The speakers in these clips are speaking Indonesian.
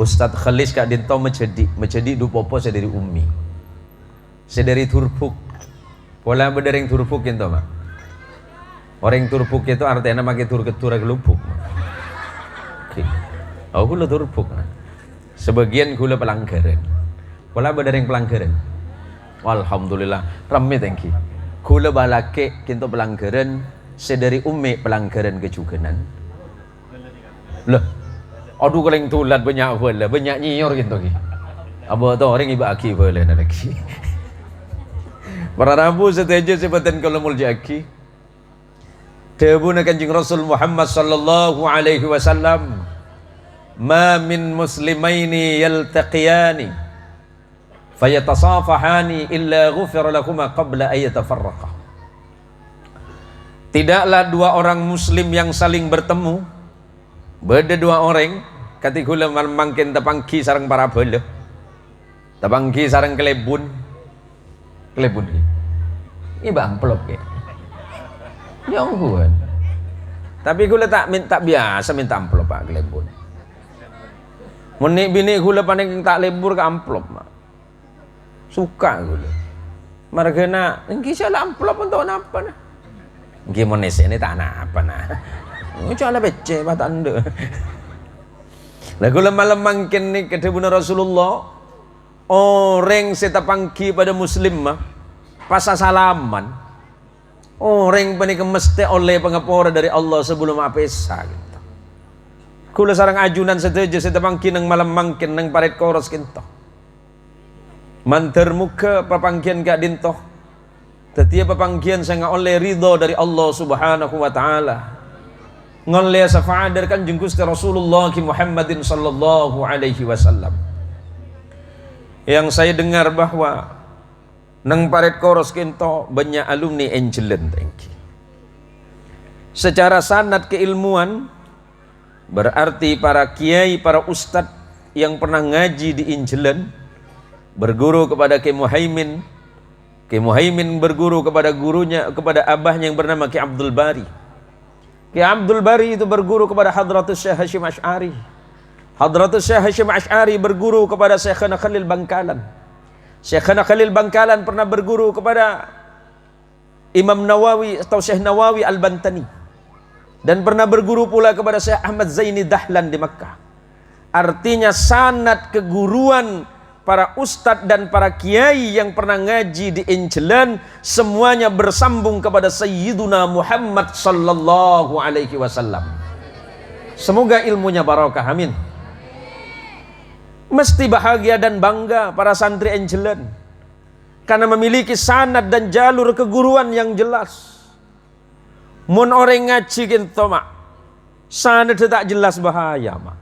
Ustadz Khalis kak dinto menjadi dupopo sedari ummi sedari turpuk pola bedereng turpuk itu mak orang turpuk itu artinya makai tur ketura gelupuk oh gula turpuk sebagian gula pelanggaran pola bedereng pelanggaran alhamdulillah rame thank you gula balake kinto pelanggaran sedari ummi pelanggaran kejuganan loh aduh kaleng tulat banyak nyior gitu ki abo to orang iba aki boleh lagi para rabu seteja sebatan kalamul jaki debuna kanjeng Rasul Muhammad sallallahu alaihi wasallam ma min muslimaini yaltaqiyani fayatasafahani illa ghufira lahuma qabla ay yatafarraqa. Tidaklah dua orang muslim yang saling bertemu beda dua orang kati gula mangkin tapangki sarang para bela tapangki sarang kelebun ini amplop ke yang buan tapi gula tak minta biasa minta amplop pak kelebun menik bini gula paling tak lebur ke amplop mak suka gula margana engki salah amplop untuk apa nah engki monese ini tak apa nah cala becce mata anda lagu lemah-lemah kini kedebuna Rasulullah orang setapangki pada muslim mah pasal salaman orang panik mesti oleh pengapura dari Allah sebelum apesa gitu. Kula sarang ajunan setuju setapangki nang malam mangkin nang paret koros kinto manter muka papangkian gak dintoh setiap papangkian saya oleh ridho dari Allah subhanahu wa ta'ala ngoleh syafaat dari kanjeng Gusti Rasulullah Muhammadin sallallahu alaihi wasallam. Yang saya dengar bahwa nang paret koros kinto banyak alumni Angelen thank you. Secara sanad keilmuan berarti para kiai, para ustadz yang pernah ngaji di Angelen berguru kepada Ki Muhaimin berguru kepada gurunya, kepada abahnya yang bernama Ki Abdul Bari. Ki Abdul Bari itu berguru kepada Hadratus Syekh Hasyim Asy'ari. Hadratus Syekh Hasyim Asy'ari berguru kepada Syekhana Khalil Bangkalan. Syekhana Khalil Bangkalan pernah berguru kepada Imam Nawawi atau Syekh Nawawi Al-Bantani. Dan pernah berguru pula kepada Syekh Ahmad Zaini Dahlan di Makkah. Artinya sanad keguruan para ustadz dan para kiai yang pernah ngaji di Angelen semuanya bersambung kepada Sayyiduna Muhammad sallallahu alaihi wasallam. Semoga ilmunya barokah, amin. Mesti bahagia dan bangga para santri Angelen karena memiliki sanad dan jalur keguruan yang jelas. Mun orang ngaji kinto mak sanad tak jelas bahaya mak.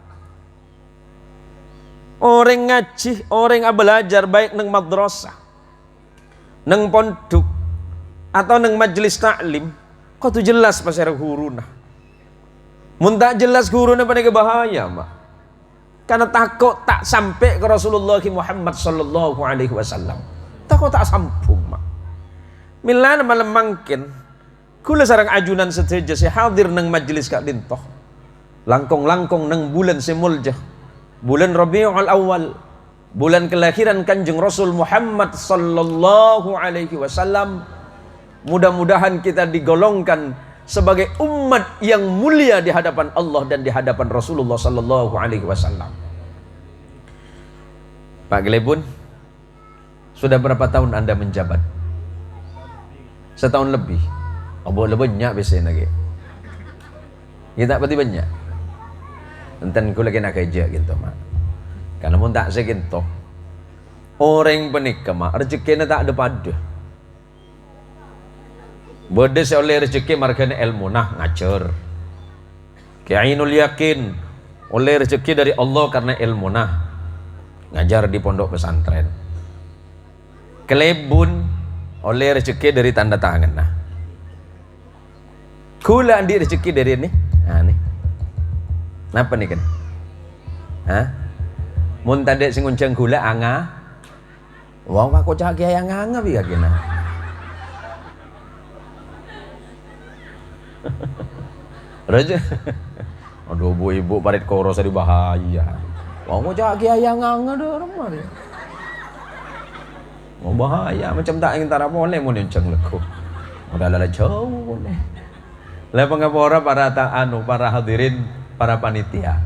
Orang ngaji, orang belajar baik neng madrasah, neng pondok atau neng majelis taklim, kok tu jelas pasal guruna. Mun tak jelas guruna pada bahaya mak. Karena takut tak sampai ke Rasulullah Muhammad sallallahu alaihi wasallam. Takut tak sambung mak. Milana malam mangkin, kula sarang ajunan seteja saya hadir neng majelis kak dintoh. Langkong-langkong neng bulan semuljah. Bulan Rabiul Awal, bulan kelahiran kanjeng Rasul Muhammad sallallahu alaihi wasallam. Mudah-mudahan kita digolongkan sebagai umat yang mulia di hadapan Allah dan di hadapan Rasulullah sallallahu alaihi wasallam. Pak Gelebun, sudah berapa tahun Anda menjabat? Setahun lebih. Oh, boleh banyak biasanya lagi. Kita berarti banyak. Enten ku lagi nak kerja gitu mak. Kalau mun tak seginto, orang penikah mak rezekinya tak ada pada. Bode oleh rezeki margane ilmu nah ngajar. Kiainul yakin oleh rezeki dari Allah karena ilmu nah ngajar di pondok pesantren. Kelebun oleh rezeki dari tanda tangan nah. Kula andi rezeki dari ini. Nah nih. Napa nih kan? Hah? Mun tadi sing nguncang gula anga. Wah, kok cak kiai anga piye kena. Raja. Aduh, bu ibu parit koros di bahaya. Wong cak kiai nganga dorong mari. Mau bahaya macam tak ingin tara boleh mun enceng leko. Udah lala jauh boleh. Lah pangapora para hadirin, para panitia.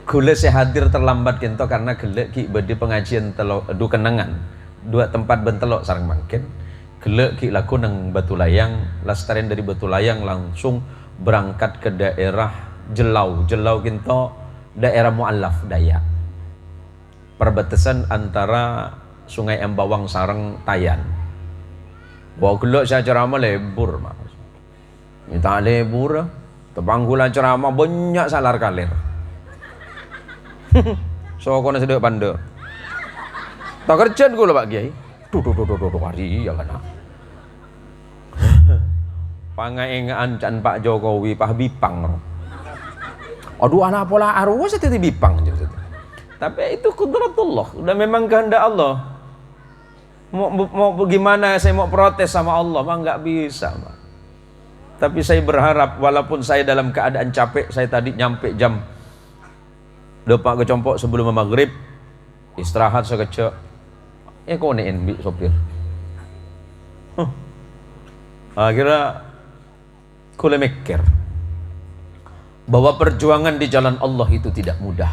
Kula saya hadir terlambat kento karena gelek ki bedi pengajian du kenangan. Dua tempat bentelok sareng mangkin. Gelek ki laku nang Batu Layang, lestarian dari Batu Layang langsung berangkat ke daerah Jelau. Jelau kento daerah Mu'allaf Dayak. Perbatasan antara Sungai Embawang sareng Tayan. Wah gelek saya ceramah lebur, Mas. Minta lebur, tebanggulan ceramah banyak salar kalir. So kono sedek pande. Tak kerjaan gue Pak Kiai. Duh hari ya kan. Pangaengaan can Pak Jokowi Pak Bipang. Aduh anak pola arwah saya Bipang. Tapi itu kudratullah, udah memang kehendak Allah. Mau bagaimana saya mau protes sama Allah, mah nggak bisa, mah. Tapi saya berharap walaupun saya dalam keadaan capek, saya tadi nyampe jam 2 kecompok sebelum maghrib, istirahat sekejap. Konein bi sopir. Akhirnya kula mikir bahwa perjuangan di jalan Allah itu tidak mudah.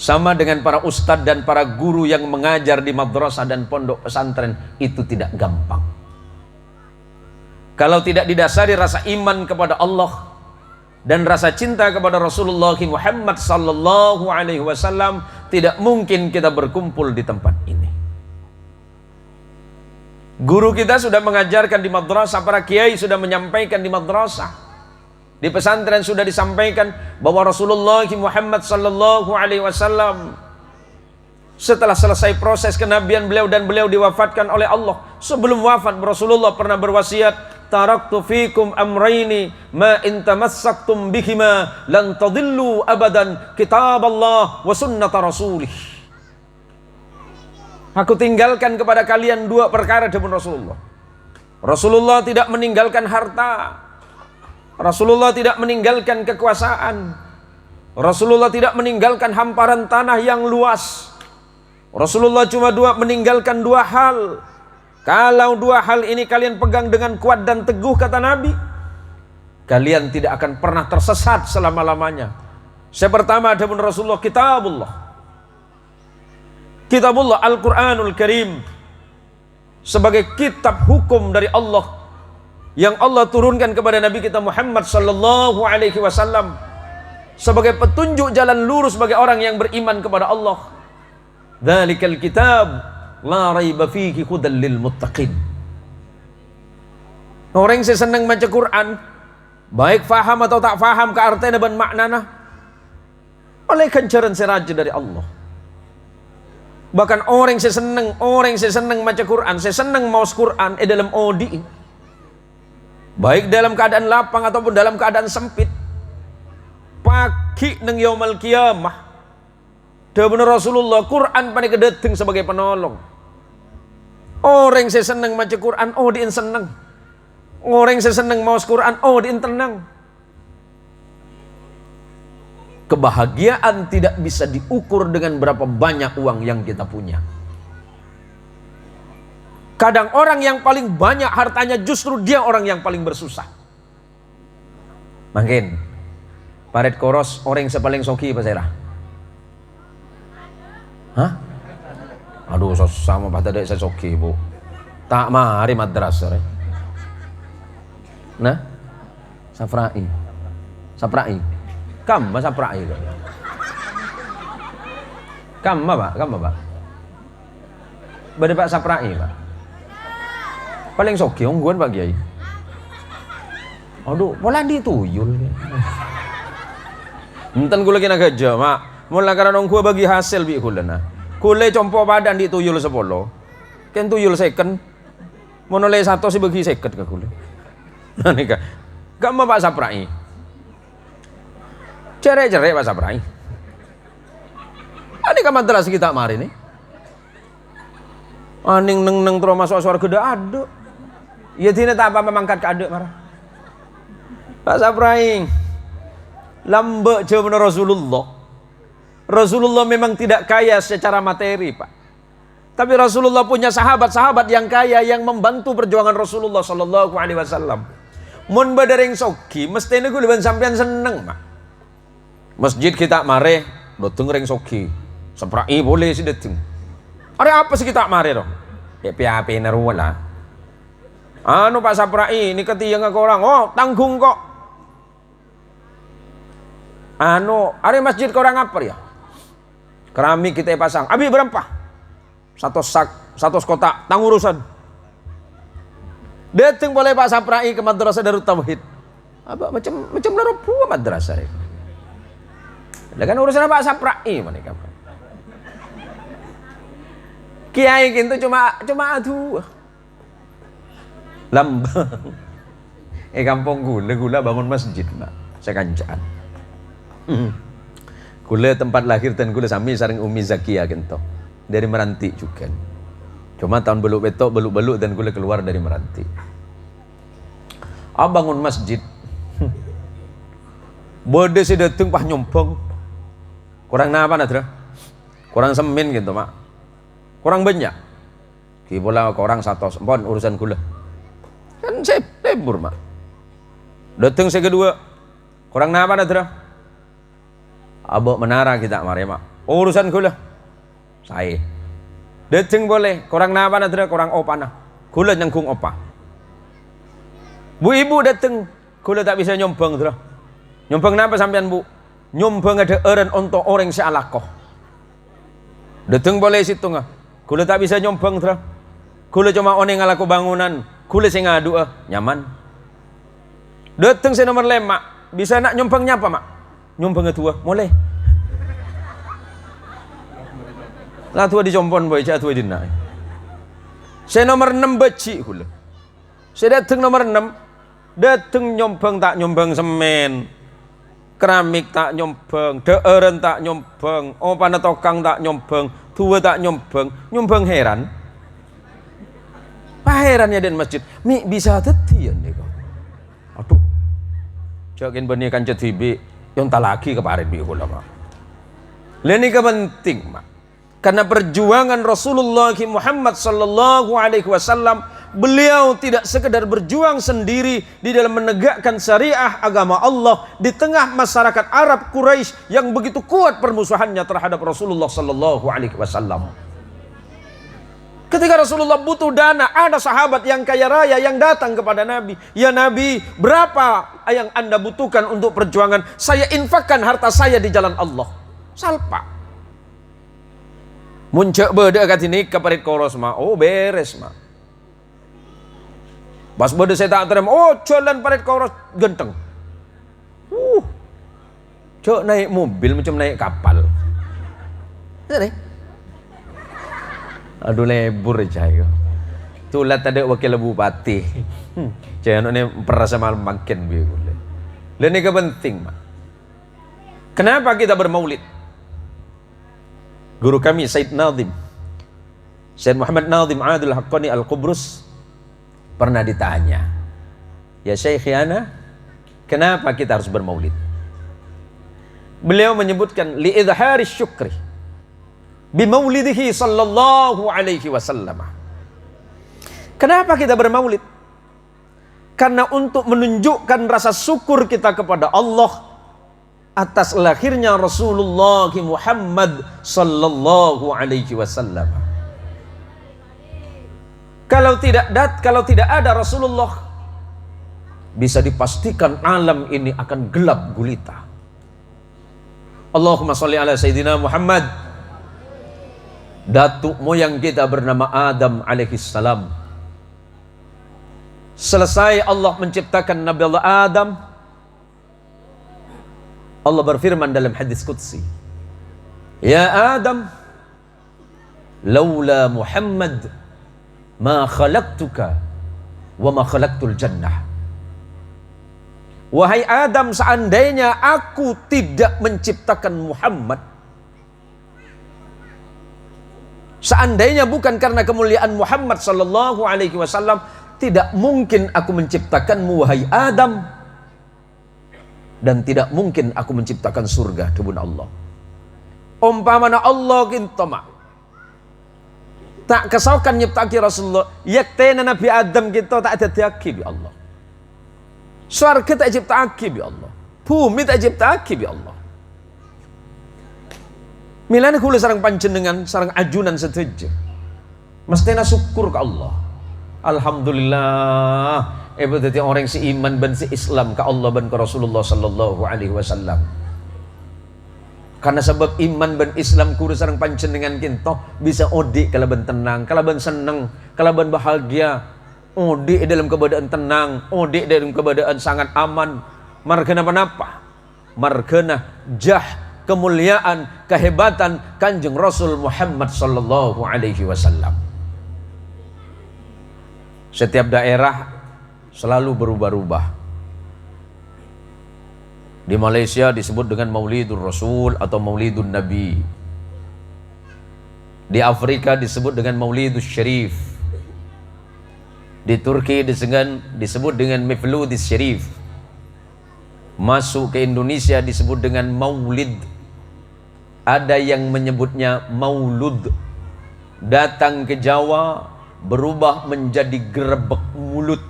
Sama dengan para ustadz dan para guru yang mengajar di madrasah dan pondok pesantren, itu tidak gampang. Kalau tidak didasari rasa iman kepada Allah dan rasa cinta kepada Rasulullah Muhammad sallallahu alaihi wasallam, tidak mungkin kita berkumpul di tempat ini. Guru kita sudah mengajarkan di madrasah, para kiai sudah menyampaikan di madrasah. Di pesantren sudah disampaikan bahwa Rasulullah Muhammad sallallahu alaihi wasallam setelah selesai proses kenabian beliau dan beliau diwafatkan oleh Allah, sebelum wafat Rasulullah pernah berwasiat, taraktu fikum amraini ma in tamassaktum bihima lan tadillu abadan, kitab Allah wa sunnata rasulih. Aku tinggalkan kepada kalian 2 perkara demi Rasulullah. Rasulullah tidak meninggalkan harta, Rasulullah tidak meninggalkan kekuasaan, Rasulullah tidak meninggalkan hamparan tanah yang luas. Rasulullah cuma meninggalkan 2 hal. Kalau 2 hal ini kalian pegang dengan kuat dan teguh, kata Nabi, kalian tidak akan pernah tersesat selama-lamanya. Yang pertama ada Rasulullah, kitabullah. Kitabullah Al-Quranul Karim sebagai kitab hukum dari Allah yang Allah turunkan kepada Nabi kita Muhammad sallallahu alaihi wasallam sebagai petunjuk jalan lurus bagi orang yang beriman kepada Allah. Dzalikal kitab la raiba fihi hudal lil muttaqin. Orang yang senang baca Quran, baik faham atau tak faham ke artinya dan maknanya, oleh ganjaran seraja dari Allah. Bahkan orang yang senang baca Quran, saya senang maus Quran dalam odi, baik dalam keadaan lapang ataupun dalam keadaan sempit, pagi neng yaumul qiyamah bener Rasulullah Quran panik kedating sebagai penolong. Orang yang senang baca Quran, diin senang. Orang yang senang maus Quran, diin tenang. Kebahagiaan tidak bisa diukur dengan berapa banyak uang yang kita punya. Kadang orang yang paling banyak hartanya justru dia orang yang paling bersusah. Makin paret koros orang yang paling soki apa saya? Hah? Aduh sama pada dek saya soki bu. Tak mari madrasah. Nah, Saprai. Kam Saprai. Kam Pak. Bade Pak Saprai Pak. Paling soki ongguan Pak Kiai. Aduh, pola dituyul. Enten kula kena gajah, Mak. Mula karena ongku bagi hasil bi kula nah. Kula compo badan dituyul 10. Ken tuyul second. Monole 1 sih bagi second ke kula. Nah nika. Gak mau Pak Saprai. Cerai Pak Saprai. Ani ka madrasah kita mari nih. Aning neng terus masuk surga dah ada. Ya tidak tak apa mangkat ke adek marah. Pak Saprai, Lambe jaman Rasulullah. Rasulullah memang tidak kaya secara materi, Pak. Tapi Rasulullah punya sahabat-sahabat yang kaya yang membantu perjuangan Rasulullah sallallahu alaihi wasallam. Mun badereng sogi mesti niku lho sampean seneng, Pak. Masjid kita mare dateng reng sogi. Saprai boleh sih dateng. Ada apa sih kita mare dong? Ya PHP naruwala. Anu Pak Saprai ini ketiang ke orang. Oh, tanggung kok. Anu, ada masjid ke orang apa ya? Keramik kita pasang. Abi berapa? Satu sak, satu kotak, tangurusan. Datang boleh Pak Saprai ke madrasah Darut Tauhid. Apa macam narupu madrasah. Lah kan urusan Pak Saprai mana kapan? Kiai gitu cuma aduh. Lambang. Kampung gula bangun masjid, Mbak. Saya kancaan. Gula tempat lahir dan gula sami saring Umi Zakia gitu. Dari Meranti juga. Cuma tahun beluk dan gula keluar dari Meranti. Bangun masjid. Bode si dateng pah nyompong. Kurang napa nadra? Kurang semen gitu, Mak. Kurang banyak. Ki bola ke orang satu pon urusan gula. Kan saya lebur, Mak. Dateng saya kedua. Kurang napa nadra? Abok menara kita mari, Mak. Urusan gula. Saya. Dateng boleh. Kurang napa nadra? Kurang opa nah. Gula nyangkung opa. Bu ibu dateng. Gula tak bisa nyompong, nadra. Nyompong napa sampean, Bu? Nyompong ada eren untuk orang sealakoh. Dateng boleh situ nggak? Kula tak bisa nyompong, Tra. Kula cuma one ngalaku bangunan. Kula sing ngadu nyaman. Dateng saya nomor 5. Bisa nak nyompongnya apa, Mak? Nyompong tua, boleh. Lah tua dicompon boy, cak tua dina. Saya nomor 6 beci kula. Saya dateng nomor 6. Dateng nyompong tak nyompong semen. Keramik tak nyompong, deeren tak nyompong, opana tokang tak nyompong, tua tak nyompong heran. Pak herannya den masjid, mi bisa tetian nih kok. Aduh, jokin benih kan cetibi, yang tak lagi keparit biku lama. Ini penting, Mak. Karena perjuangan Rasulullah Muhammad sallallahu alaihi wasallam, beliau tidak sekedar berjuang sendiri di dalam menegakkan syariah agama Allah di tengah masyarakat Arab Quraisy yang begitu kuat permusuhannya terhadap Rasulullah sallallahu alaihi wasallam. Ketika Rasulullah butuh dana, ada sahabat yang kaya raya yang datang kepada Nabi. Ya Nabi, berapa yang Anda butuhkan untuk perjuangan? Saya infakkan harta saya di jalan Allah. Salpa. Muncak beda kat ini keparit koros, Ma. Oh beres, Ma. Pas beda saya tak terima. Oh jalan parit koros genteng. Cok naik mobil macam naik kapal. Ini. Aduh lebur aja. Tulat ada wakil bupati. Jangan ini perasa malam makin biar. Dan ini penting, Ma. Kenapa kita bermaulid? Guru kami Said Nazim, Said Muhammad Nazim Adil Haqqani Al-Qubrus pernah ditanya, ya Syekhiana, kenapa kita harus bermaulid? Beliau menyebutkan li'idhari syukri bimaulidihi sallallahu alaihi wasallam. Kenapa kita bermaulid? Karena untuk menunjukkan rasa syukur kita kepada Allah atas lahirnya Rasulullah Muhammad sallallahu alaihi wasallam. Kalau tidak ada Rasulullah, bisa dipastikan alam ini akan gelap gulita. Allahumma sholli ala Sayyidina Muhammad. Datuk moyang kita bernama Adam alaihissalam. salam. Selesai Allah menciptakan Nabi Allah Adam, Allah berfirman dalam hadis qudsi, ya Adam, laula Muhammad ma khalaqtuka wa ma khalaqtul jannah. Wahai Adam, seandainya aku tidak menciptakan Muhammad, seandainya bukan karena kemuliaan Muhammad sallallahu alaihi wasallam, tidak mungkin aku menciptakanmu wahai Adam. dan tidak mungkin aku menciptakan surga kebun Allah. Umpamana Allah kinto mak tak kesaukan nyiptaki Rasulullah, yaktena Nabi Adam kita tak ada tiaki bi Allah. Surga tak ciptaki bi Allah, bumi tak ciptaki bi Allah. Milane kula sareng panjenengan sareng ajunan setuju mestena syukur ke Allah. Alhamdulillah dadi orang si iman dan si Islam ke Allah dan ke Rasulullah sallallahu alaihi wasallam. Karena sebab iman dan Islam kudu sareng panjenengan kinto bisa odik kalaban tenang, kalaban seneng, kalaban bahagia, odik dalam keadaan tenang, odik dalam keadaan sangat aman. Margana apa? Margana jah, kemuliaan, kehebatan Kanjeng Rasul Muhammad sallallahu alaihi wasallam. Setiap daerah selalu berubah-ubah. Di Malaysia disebut dengan Maulidur Rasul atau Maulidun Nabi. Di Afrika disebut dengan Maulidus Syarif. Di Turki disebut dengan Mevludis Syarif. Masuk ke Indonesia disebut dengan Maulid. Ada yang menyebutnya Maulud. Datang ke Jawa berubah menjadi gerebek mulut.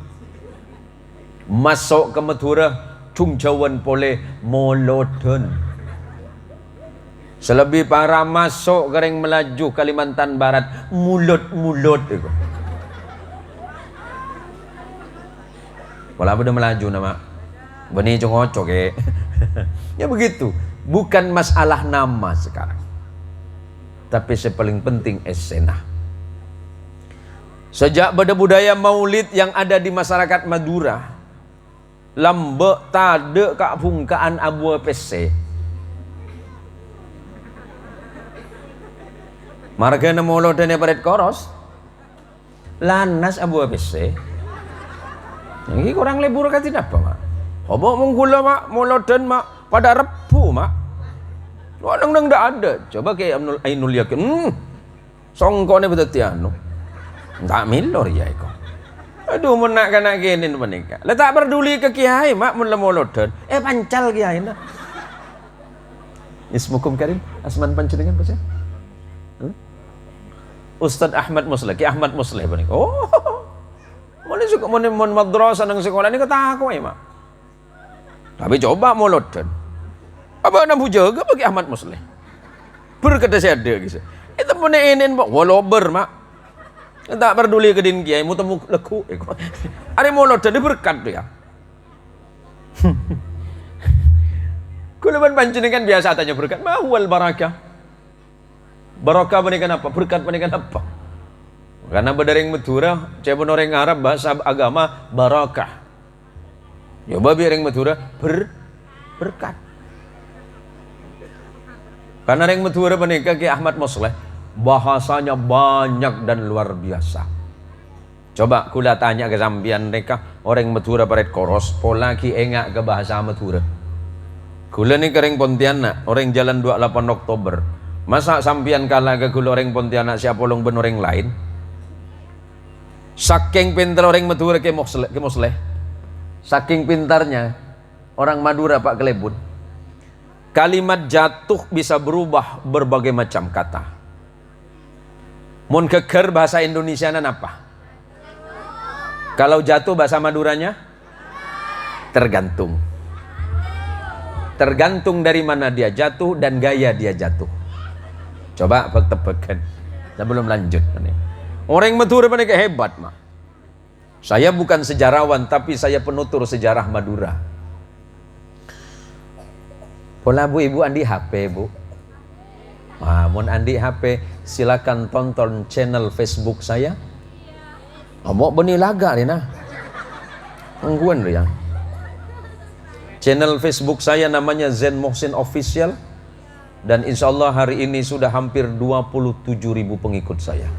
Masuk ke Madura cungcawan pole moloden. Selebih para masuk kering melaju Kalimantan Barat mulut-mulut itu. Kalau udah melaju nama benih congocok ya begitu. Bukan masalah nama sekarang, tapi yang paling penting esena. Sejak pada budaya maulid yang ada di masyarakat Madura, lambek tade kak bungkaan abu PC. Marga nemolo dan paret koros, lanas abu PC. Ini kurang lebur kan tidak apa mak? Hobok menggula mak, molodan mak, pada repu mak. Wadang ndak ada. Coba kayak Ainul Yakin, songkone betul tiano. Tak milor ya iko. Aduh mun nak kana gini menikah. Lah tak peduli ke kiai mak mun lemolodan. Pancal kiai nah. Ismukum karim asman panjenengan Pak? Ustaz Ahmad Musleh, Ki Ahmad Musleh menika. Oh. Mun suka mun madrasah nang sekolah ni kata aku mak. Tapi coba molodan. Apa nak jaga bagi Ahmad Musleh? Berkata saya ada gitu. Itu mun enen walober mak. Tak peduli ke din kiai, mu temu leku. Ada molodan berkat dia. Kulaban panjenengan biasa tanya berkat, mahwal barakah. Barakah panikan apa? Berkat panikan apa? Karena badaring Madura, cepon orang Arab bahasa agama barakah. Ya babi orang Madura berkat. Karena orang Madura panika Ki Ahmad Musleh bahasanya banyak dan luar biasa. Coba kula tanya ke sampean mereka orang Madura paret koros pola ki engak ke bahasa Madura. Kula ni kering Pontianak, orang jalan 28 Oktober. Masa sampean kalah ke kula orang Pontianak siapa long ben orang lain? Saking pintar orang Madura ke Musleh. Saking pintarnya orang Madura Pak Kelebun. Kalimat jatuh bisa berubah berbagai macam kata. Mun keker bahasa Indonesia apa? Kalau jatuh bahasa Maduranya? Tergantung. Tergantung dari mana dia jatuh dan gaya dia jatuh. Coba tebak-tebakan. Sebelum lanjut. Orang Madura mereka hebat mah. Saya bukan sejarawan tapi saya penutur sejarah Madura. Pola bu ibu andi HP bu. Mun andi HP silakan tonton channel Facebook saya. Mau benih laga ni nah. Angguan dia. Channel Facebook saya namanya Zen Mohsin Official dan insya Allah hari ini sudah hampir 27.000 pengikut saya.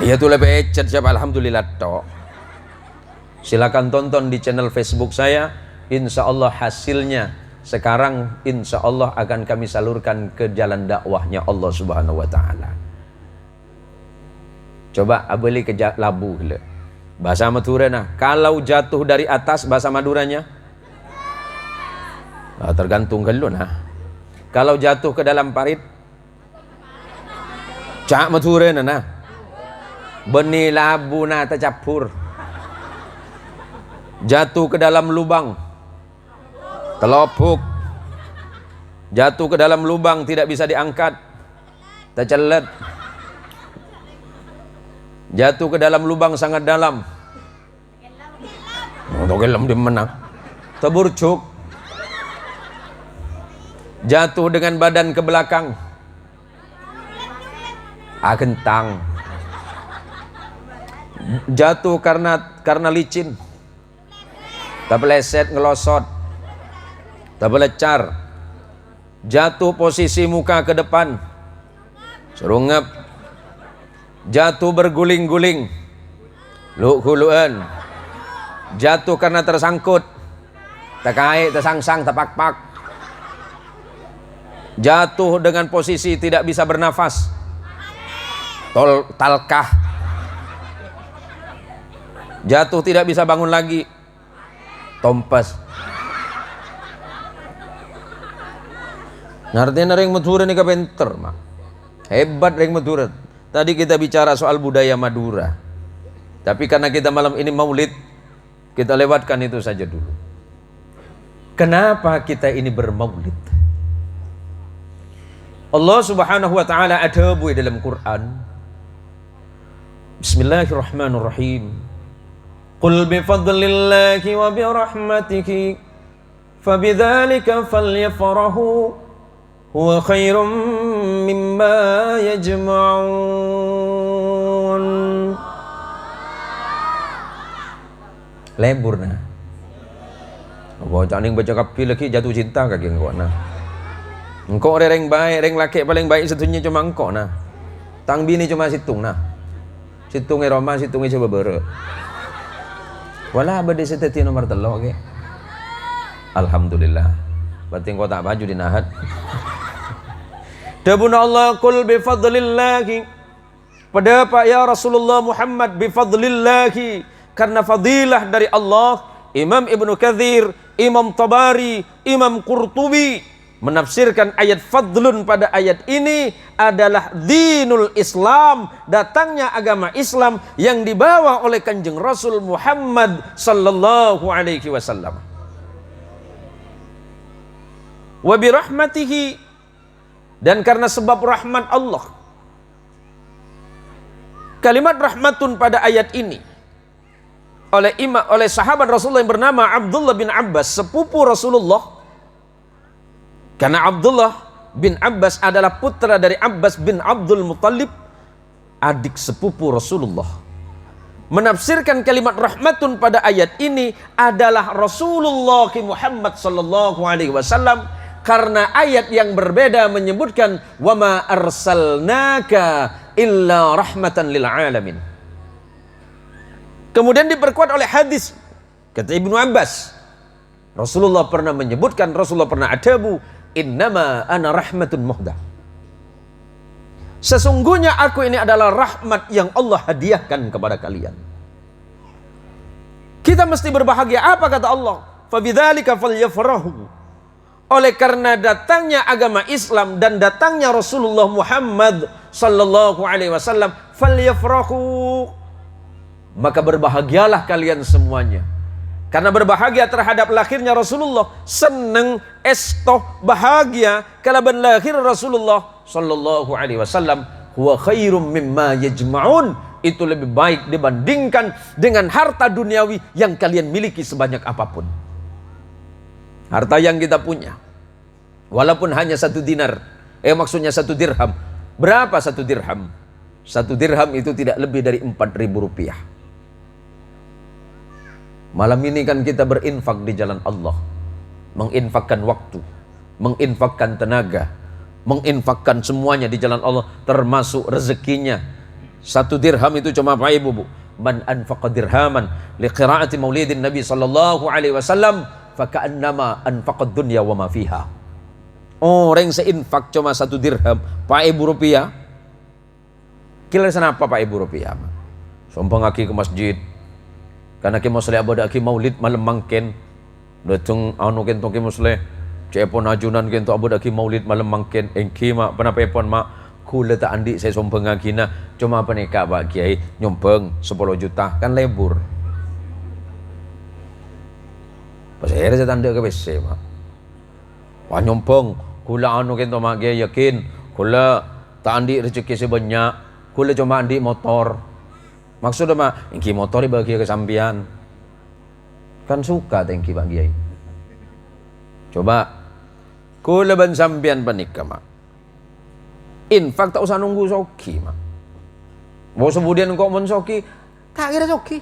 Ya tuh lebih ecet siapa alhamdulillah toh. Silakan tonton di channel Facebook saya. Insya Allah hasilnya sekarang insya Allah akan kami salurkan ke jalan dakwahnya Allah Subhanahu Wa Taala. Coba abeli ke labu bahasa Madura nah. Kalau jatuh dari atas bahasa Maduranya Tergantung kalau nah. Kalau jatuh ke dalam parit, cak mature nah. Benih labu na tercampur. Jatuh ke dalam lubang, telopuk. Jatuh ke dalam lubang tidak bisa diangkat, tercelet. Jatuh ke dalam lubang sangat dalam, gelam di mana, terburcuk. Jatuh dengan badan ke belakang, kentang. Jatuh karena licin, terpeleset ngelosot, terbelecar. Jatuh posisi muka ke depan, serungap. Jatuh berguling-guling, luk-huluan. Jatuh karena tersangkut, terkait, tersangsang, terpak-pak. Jatuh dengan posisi tidak bisa bernafas, talkah. Jatuh tidak bisa bangun lagi, tompes. Artinya ring Madura ini kapenter, mak. Hebat ring Madura. Tadi kita bicara soal budaya Madura, tapi karena kita malam ini maulid, kita lewatkan itu saja dulu. Kenapa kita ini bermaulid? Allah subhanahu wa ta'ala ada di dalam Quran. Bismillahirrahmanirrahim. Qul bifadlillahi wa birahmatihi fabidzalika falyafrahu huwa khairum mimma yajma'un. Lebur nah. Bocah ning baca kapil lagi jatuh cinta kaki engkau nah. Engkau reng baik, reng laki paling baik setunya cuma engkau nah. Tang bini cuma situng nah. Situngnya Roma, situngnya coba bere. Wala abadi seteti nomor telo okay? Alhamdulillah. Berarti engkau tak baju dinahat. Dabuna Allah qul bifadlillahi. Pada Pak ya Rasulullah Muhammad bifadlillahi, karena fadilah dari Allah. Imam Ibnu Katsir, Imam Tabari, Imam Qurtubi menafsirkan ayat fadlun pada ayat ini adalah dinul Islam, datangnya agama Islam yang dibawa oleh Kanjeng Rasul Muhammad sallallahu alaihi wasallam. Wa bi rahmatihi, dan karena sebab rahmat Allah. Kalimat rahmatun pada ayat ini oleh sahabat Rasulullah yang bernama Abdullah bin Abbas, sepupu Rasulullah. Karena Abdullah bin Abbas adalah putra dari Abbas bin Abdul Muttalib, adik sepupu Rasulullah. Menafsirkan kalimat rahmatun pada ayat ini adalah Rasulullah Muhammad sallallahu alaihi wasallam, karena ayat yang berbeda menyebutkan wa ma arsalnaka illa rahmatan lil alamin. Kemudian diperkuat oleh hadis, kata Ibnu Abbas, Rasulullah pernah menyebutkan, Rasulullah pernah adabu, innama ana rahmatun muhdah. Sesungguhnya aku ini adalah rahmat yang Allah hadiahkan kepada kalian. Kita mesti berbahagia. Apa kata Allah? Fabidzalika falyafrahu. Oleh karena datangnya agama Islam dan datangnya Rasulullah Muhammad sallallahu alaihi wasallam, falyafrahu, maka berbahagialah kalian semuanya. Karena berbahagia terhadap lahirnya Rasulullah, seneng, estoh, bahagia kalaban lahir Rasulullah sallallahu alaihi wasallam, huwa khairum mimma yajma'un, itu lebih baik dibandingkan dengan harta duniawi yang kalian miliki sebanyak apapun. Harta yang kita punya, walaupun hanya 1 dinar, maksudnya 1 dirham. Berapa 1 dirham? 1 dirham itu tidak lebih dari 4.000 rupiah. Malam ini kan kita berinfak di jalan Allah, menginfakkan waktu, menginfakkan tenaga, menginfakkan semuanya di jalan Allah, termasuk rezekinya. 1 dirham itu cuma apa ibu bu? Man anfaqa dirhaman li qiraati maulidin Nabi sallallahu alaihi wasallam faka'annama anfaqad dunya wa ma fiha. Orang seinfak cuma 1 dirham, Pak Ibu rupiah. Kira sana apa Pak Ibu rupiah? Sompang aki ke masjid. Karena kita muslim abad aki maulid malam mangken, datang anu kentong kita muslim, Cepon ajunan kento abu daki maulid malam mangken engki mak pernah pepon mak kula tak andi saya sompeng agina cuma apa nih kak pak kiai nyompeng 10 juta kan lebur. Pas akhirnya saya tanda ke PC mak. Wah nyompeng kula anu kento mak kiai yakin kula tak andi rezeki sebanyak kula cuma andi motor. Maksudnya mak engki motor bagi ke sampian. Kan suka tengki pak kiai. Coba kula ban sampian panikah mak. Infak tak usah nunggu soki mak. Mau kemudian kok mon soki, tak kira soki.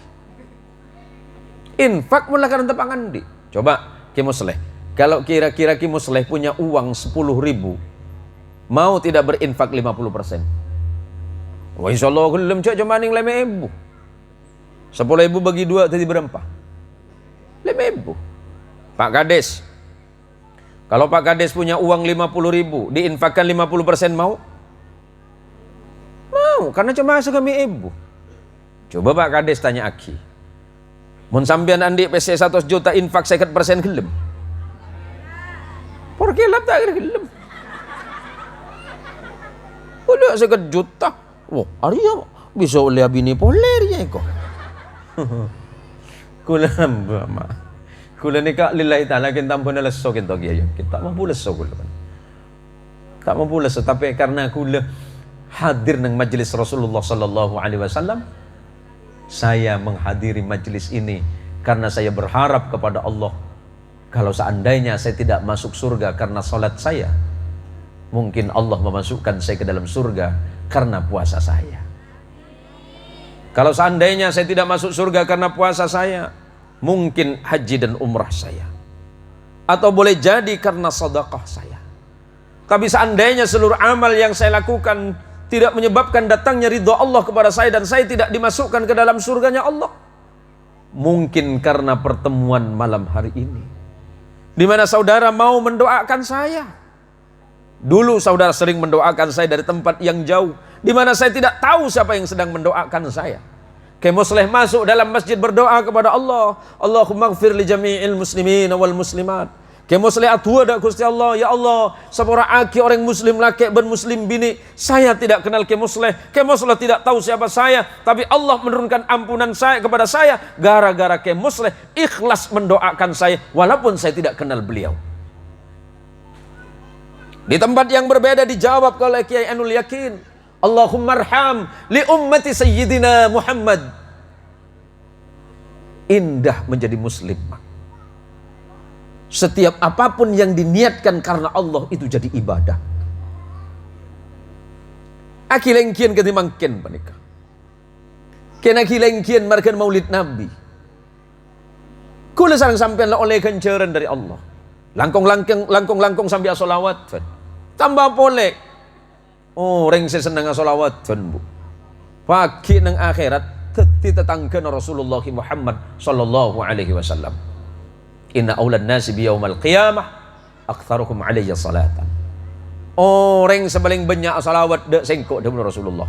Infak mulai karena tepangan di. Coba kimusleh. Kalau kira-kira kimusleh punya uang 10.000, mau tidak berinfak 50%? Wah insyaallah gelem cak cuma ning 5.000. 10.000 bagi 2 jadi berapa? 5.000. Pak Kades. Kalau Pak Kades punya uang 50.000, diinfakkan 50% mau? Mau, karena cuma segami ibu. Coba Pak Kades tanya Aki. Mun sampean andi PC 100 juta infak 50% gelem. Porkelap tak kira gelem. Udah 50 juta. Wah, Arya bisa oleh bini poler ya kok. Kula mbama. Kula nikah lillahi ta'ala kita ampun leso kita kiai. Kita mampu leso kula. Tak mampu leso tapi karena kula hadir nang majelis Rasulullah sallallahu alaihi wasallam, saya menghadiri majelis ini karena saya berharap kepada Allah kalau seandainya saya tidak masuk surga karena salat saya, mungkin Allah memasukkan saya ke dalam surga karena puasa saya. Kalau seandainya saya tidak masuk surga karena puasa saya, mungkin haji dan umrah saya. Atau boleh jadi karena sedekah saya. Tapi seandainya seluruh amal yang saya lakukan tidak menyebabkan datangnya ridha Allah kepada saya dan saya tidak dimasukkan ke dalam surganya Allah, mungkin karena pertemuan malam hari ini, di mana saudara mau mendoakan saya. Dulu saudara sering mendoakan saya dari tempat yang jauh, di mana saya tidak tahu siapa yang sedang mendoakan saya. Kemusleh masuk dalam masjid berdoa kepada Allah, Allahumma ighfir li jami'il muslimin wal muslimat. Kemusleh atua dak Gusti Allah, ya Allah, sepora aki orang muslim laki ben muslim bini, saya tidak kenal kemusleh tidak tahu siapa saya, tapi Allah menurunkan ampunan saya kepada saya gara-gara kemusleh ikhlas mendoakan saya walaupun saya tidak kenal beliau. Di tempat yang berbeda dijawab oleh Kiai Ainul Yakin, Allahumma arham li ummati sayyidina Muhammad. Indah menjadi muslim. Setiap apapun yang diniatkan karena Allah itu jadi ibadah. Akilengkian ketimangken panika. Kena kilengkian markan maulid Nabi. Kula sareng sampean oleh kenceran dari Allah. Langkong sambil solawat. Tambah polek. Oh, reng seneng solawat bu. Pagi nang akhirat tetangkan Rasulullah Muhammad sallallahu alaihi wasallam. Inna awlan nasi biyaumal qiyamah aktsaruhum alayya salatan. Orang sebaling banyak salawat dek sengkok dengan Rasulullah.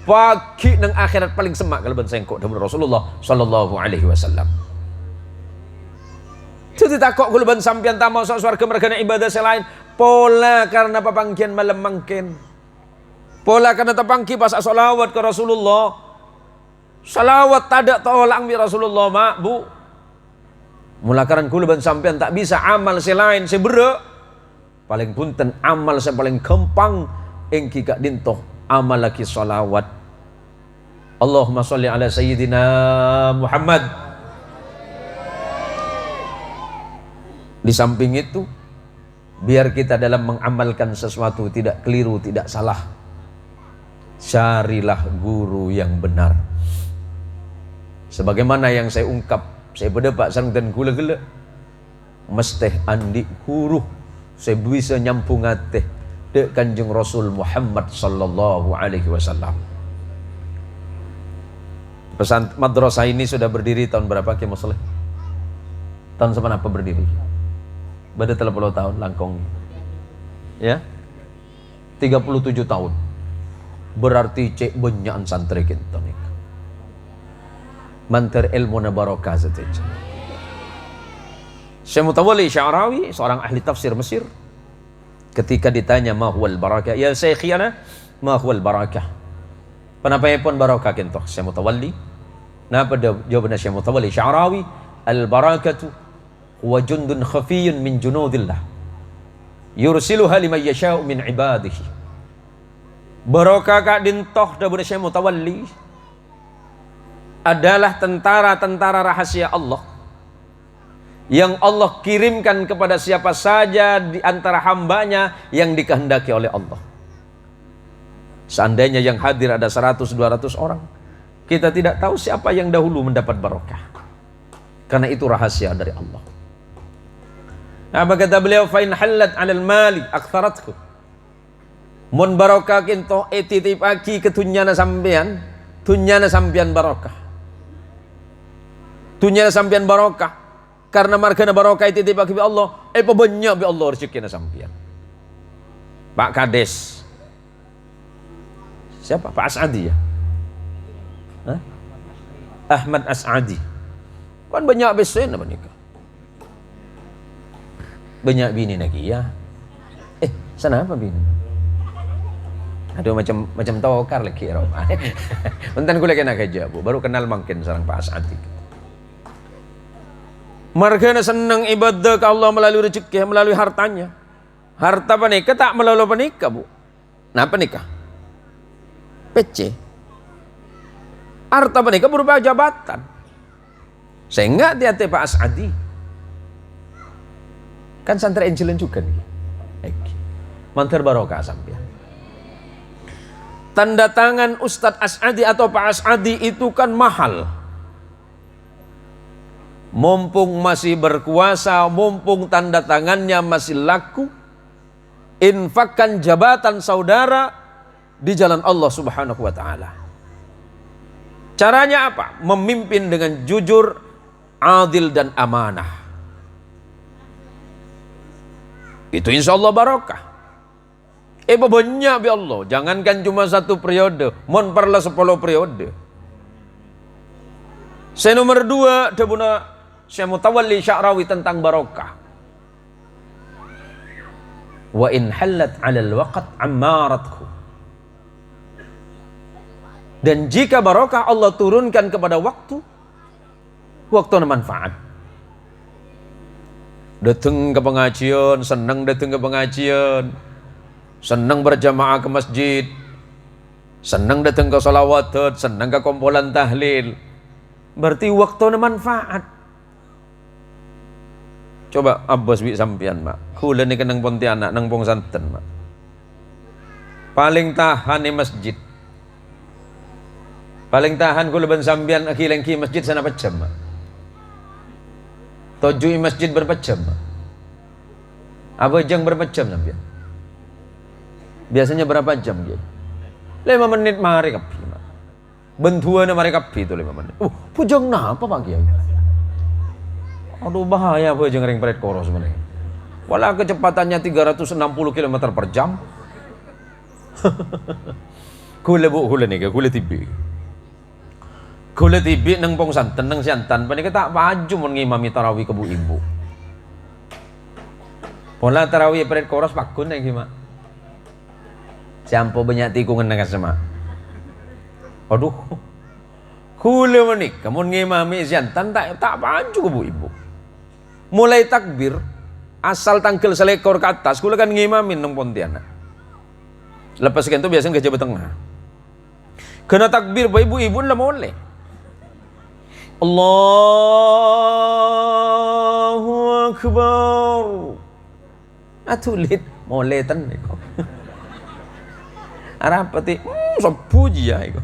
Pagi nang akhirat paling semak kalau ben sengkok dengan Rasulullah sallallahu alaihi wasallam. Jadi takok kalau ben sampean ta mau swarga mergana ibadah selain pola karena papangkian malam mangkin. Pola karena tapangki pas salawat ke Rasulullah. Salawat tadak tolak mi Rasulullah mak bu. Mulakaran kula ban sampean tak bisa amal selain sebera. Paling punten amal saya paling gampang engki kak dintoh amal laki salawat. Allahumma sholli ala sayyidina Muhammad. Di samping itu biar kita dalam mengamalkan sesuatu tidak keliru, tidak salah, carilah guru yang benar. Sebagaimana yang saya ungkap, saya berdebat sareng dan gula-gula mesti andi huru saya bisa nyampung ateh dek Kanjeng Rasul Muhammad sallallahu alaihi wasallam. Pesan madrasah ini sudah berdiri tahun berapa Ki Musleh? Tahun sepan apa berdiri? Bada 30 tahun langkong. Ya? 37 tahun. Berarti cek banyak santri kita nih. Mantar ilmu na barokah saja. Syekh Mutawalli Sya'rawi, seorang ahli tafsir Mesir, ketika ditanya ma huwal barakah, ya syekhana ma huwal barakah, kenapa pun barakah kentoh Syekh Mutawalli? Napa jawabannya Syekh Mutawalli Sya'rawi? Al barakatu huwa jundun khafiyyun min junudillah yursiluha liman yasha'u min ibadihi. Barakah kak dintoh dabuna Syekh Mutawalli adalah tentara-tentara rahasia Allah yang Allah kirimkan kepada siapa saja di antara hambanya yang dikehendaki oleh Allah. Seandainya yang hadir ada 100-200 orang, kita tidak tahu siapa yang dahulu mendapat barokah, karena itu rahasia dari Allah. Apa kata beliau? Fa in halat 'alal mali aktharathu. Mun barokah kinto titip aki ketunyana sampean, tunyana sampean barokah. Tunyana sampean barokah. Karena margana barokah titip aki bi Allah, banyak bi Allah rezekina sampean. Pak Kades. Siapa? Pak As'adi ya? Hah? Ahmad As'adi. Kan banyak besen apa nikah? Banyak bini lagi ya. Sana apa bini? Aduh macam tawakar lagi ya. Bentar gue lagi nak aja bu, baru kenal makin sarang Pak As'adi. Margana senang ibadah ke Allah melalui rezeki, melalui hartanya. Harta penikah tak melalui penikah bu. Nah penikah? PC. Harta penikah berupa jabatan. Sehingga hati-hati Pak As'adi. Kan santri Angelan juga nih. Mantar barokah sampai. Tanda tangan Ustadz As'adi atau Pak As'adi itu kan mahal. Mumpung masih berkuasa, mumpung tanda tangannya masih laku, infakkan jabatan saudara di jalan Allah Subhanahu wa ta'ala. Caranya apa? Memimpin dengan jujur, adil dan amanah. Itu insya Allah barokah. Banyak bi Allah. Jangankan cuma 1 periode, mon perla 10 periode. Saya nomor 2 debuna Syekh Mutawalli Sya'rawi tentang barokah. Wa in halat 'alal waqt ammarathu. Dan jika barokah Allah turunkan kepada waktu manfaat. Datang ke pengajian, senang datang ke pengajian, senang berjamaah ke masjid, senang datang ke sholawat, senang ke kumpulan tahlil. Berarti waktu manfaat. Coba Abbas bi sampian mak, kula ni kenang Pontianak nang Pong Santen mak. Paling tahan di masjid. Paling tahan kula ben sampian akilang ki masjid sana pecam mak. Tojui masjid berapa jam mak? Apa jam berapa jam sampian? Biasanya berapa jam gitu? 5 menit mari kapi mak. Bentuan mari kapi itu 5 menit. Pujang napa Pak Kiai? Aduh bahaya apa jeung ring peret koros meneh. Wala kecepatannya 360 km per jam. Kula nih, kula tibi. Kula tibi nang Pong Santen nang Siantan, panika tak maju mun ngimami tarawih ke bu ibu. Pola tarawih peret koros pakun nek gimana? Sampo banyak tikungan nang sama. Aduh. Kula menik, mun ngimami Siantan tak maju ke bu ibu. Mulai takbir asal tangkel selekor ke atas kula kan ngimamin nang Pontianak. Lepas kan itu biasanya ke Jawa Tengah. Kena takbir bae ibu-ibu lah boleh. Allahu Akbar. Atulit boleh tan niku. Arapati sepuji ya iku.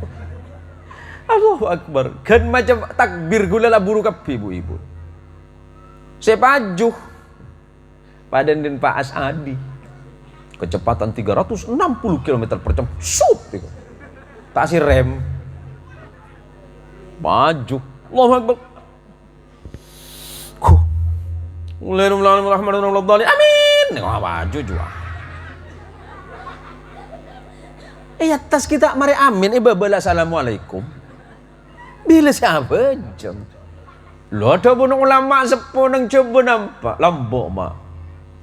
Allahu Akbar. Kan macam takbir kula lah buru kabeh ibu-ibu. Saya pajuh pada din Pak As'adi kecepatan 360 km per jam sup itu. Tak si rem pajuh Allahu Akbar amin pajuh juga atas kita mari amin babala assalamualaikum bila siapa jam Lho ada pun ulama sepuh nang coba nampak lambok mak.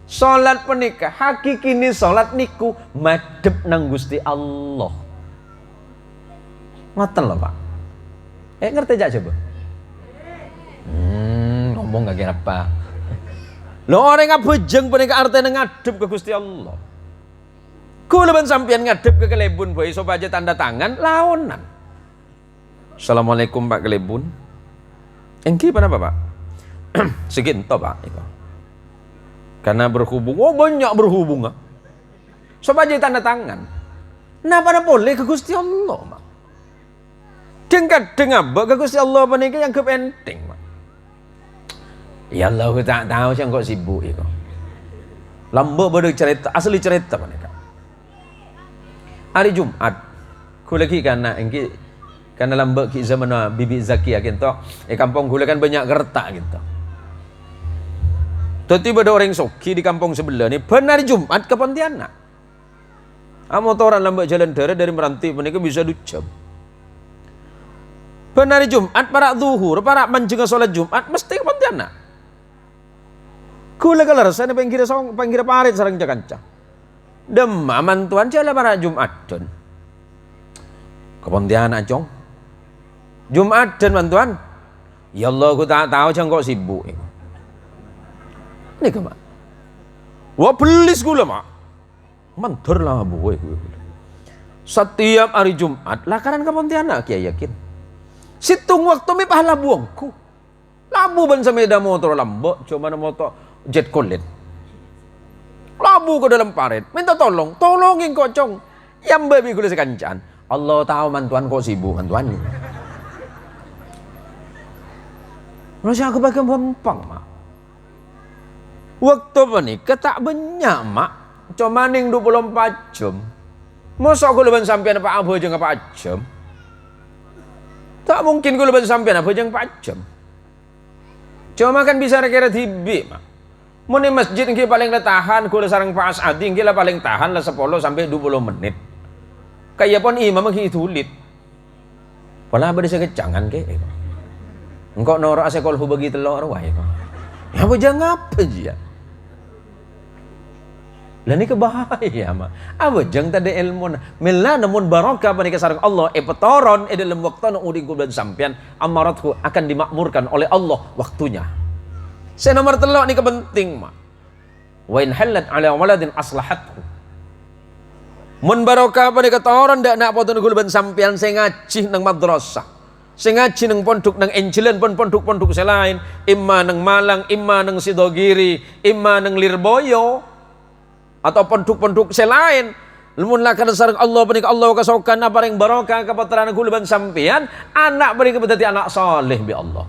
Salat penikah hakiki ni salat niku madhep nang Gusti Allah. Ngoten lho Pak. Ngerti jak coba? Ngomong gak kira apa. Lho orang ngabojeng penikah artinya ngadep ke Gusti Allah. Kula ben sampeyan ngadep ke Kelebun boy iso aja tanda tangan laonan. Assalamualaikum Pak Kelebun. Engki apa Pak? Seginto Pak itu. Karena berhubung, banyak berhubung. Sobat aja tanda tangan. Napa boleh ke Gusti Allah, Mak? Kadang ke Gusti Allah paniki yang kepenting, Mak. Ya Allah, aku tak tahu sih kok sibuk itu. Lambok baru cerita, asli cerita panika. Hari Jumat, ku lagi karena engki karena lambak ki zaman Bibi Zakia gitu, kampung gula kan banyak gertak gitu. Tiba-tiba ada orang soki di kampung sebelah ni benar Jumat ke Pontianak. Motoran lambak jalan darat dari Meranti mereka bisa 2 jam. Benar Jumat para zuhur, para menjengah sholat Jumat mesti ke Pontianak. Gula kelar sana pinggir parit sarang jakanca. Demaman tuan jala para Jumat don. Ke Pontianak jong. Jumat dan bantuan. Ya Allah aku tak tahu jangan kok sibuk. Ini ke mak. Wah belis gula mak. Mantur lah bu. Setiap hari Jumat lakaran ke Pontianak ya yakin. Situng waktu mi pahala buangku. Labu ban sameda motor lambok cuma motor jet kolet. Labu ke dalam parit. Minta tolongin kok cong. Yang babi gula sekancan. Allah tahu mantuan kok sibuk mantuan. Masa aku pakai pempang mak. Waktu menikah tak banyak mak. Cuma ning 24 jam. Masa aku leban sampean apa aja nggak 4 jam. Tak mungkin aku leban sampean apa aja 4 jam. Cuma kan bisa kira tibi mak. Mau di masjid yang paling tahan, kalau sarang Pak Asadi yang paling tahan lah 10 sampai 20 menit. Kayak pun imam tulit. Pola berisa kecangan ke. Engkau norak sekol bagi telur wae kok. Ya jangan apa dia. Lah ni kebahaya mah. Apa jang tadi ilmu mila namun barokah panika sareng Allah petoron dalam waktu nu uding kudu sampean amaratku akan dimakmurkan oleh Allah waktunya. Saya nomor 3 ni kepenting mah. Wa in halat ala waladin aslahathu. Mun barokah panika toron ndak nak potong kudu sampean sing ngaji nang madrasah. Sing ngaji nang pondok nang Enjelan pun pondok-pondok selain, imma nang Malang, imma nang Sidogiri, imma nang Lirboyo atau pondok-pondok selain. Lamun lakan sareng Allah panika Allah kasokan paring barokah kapatran kulaban sampean, anak paring dadi anak saleh bi Allah.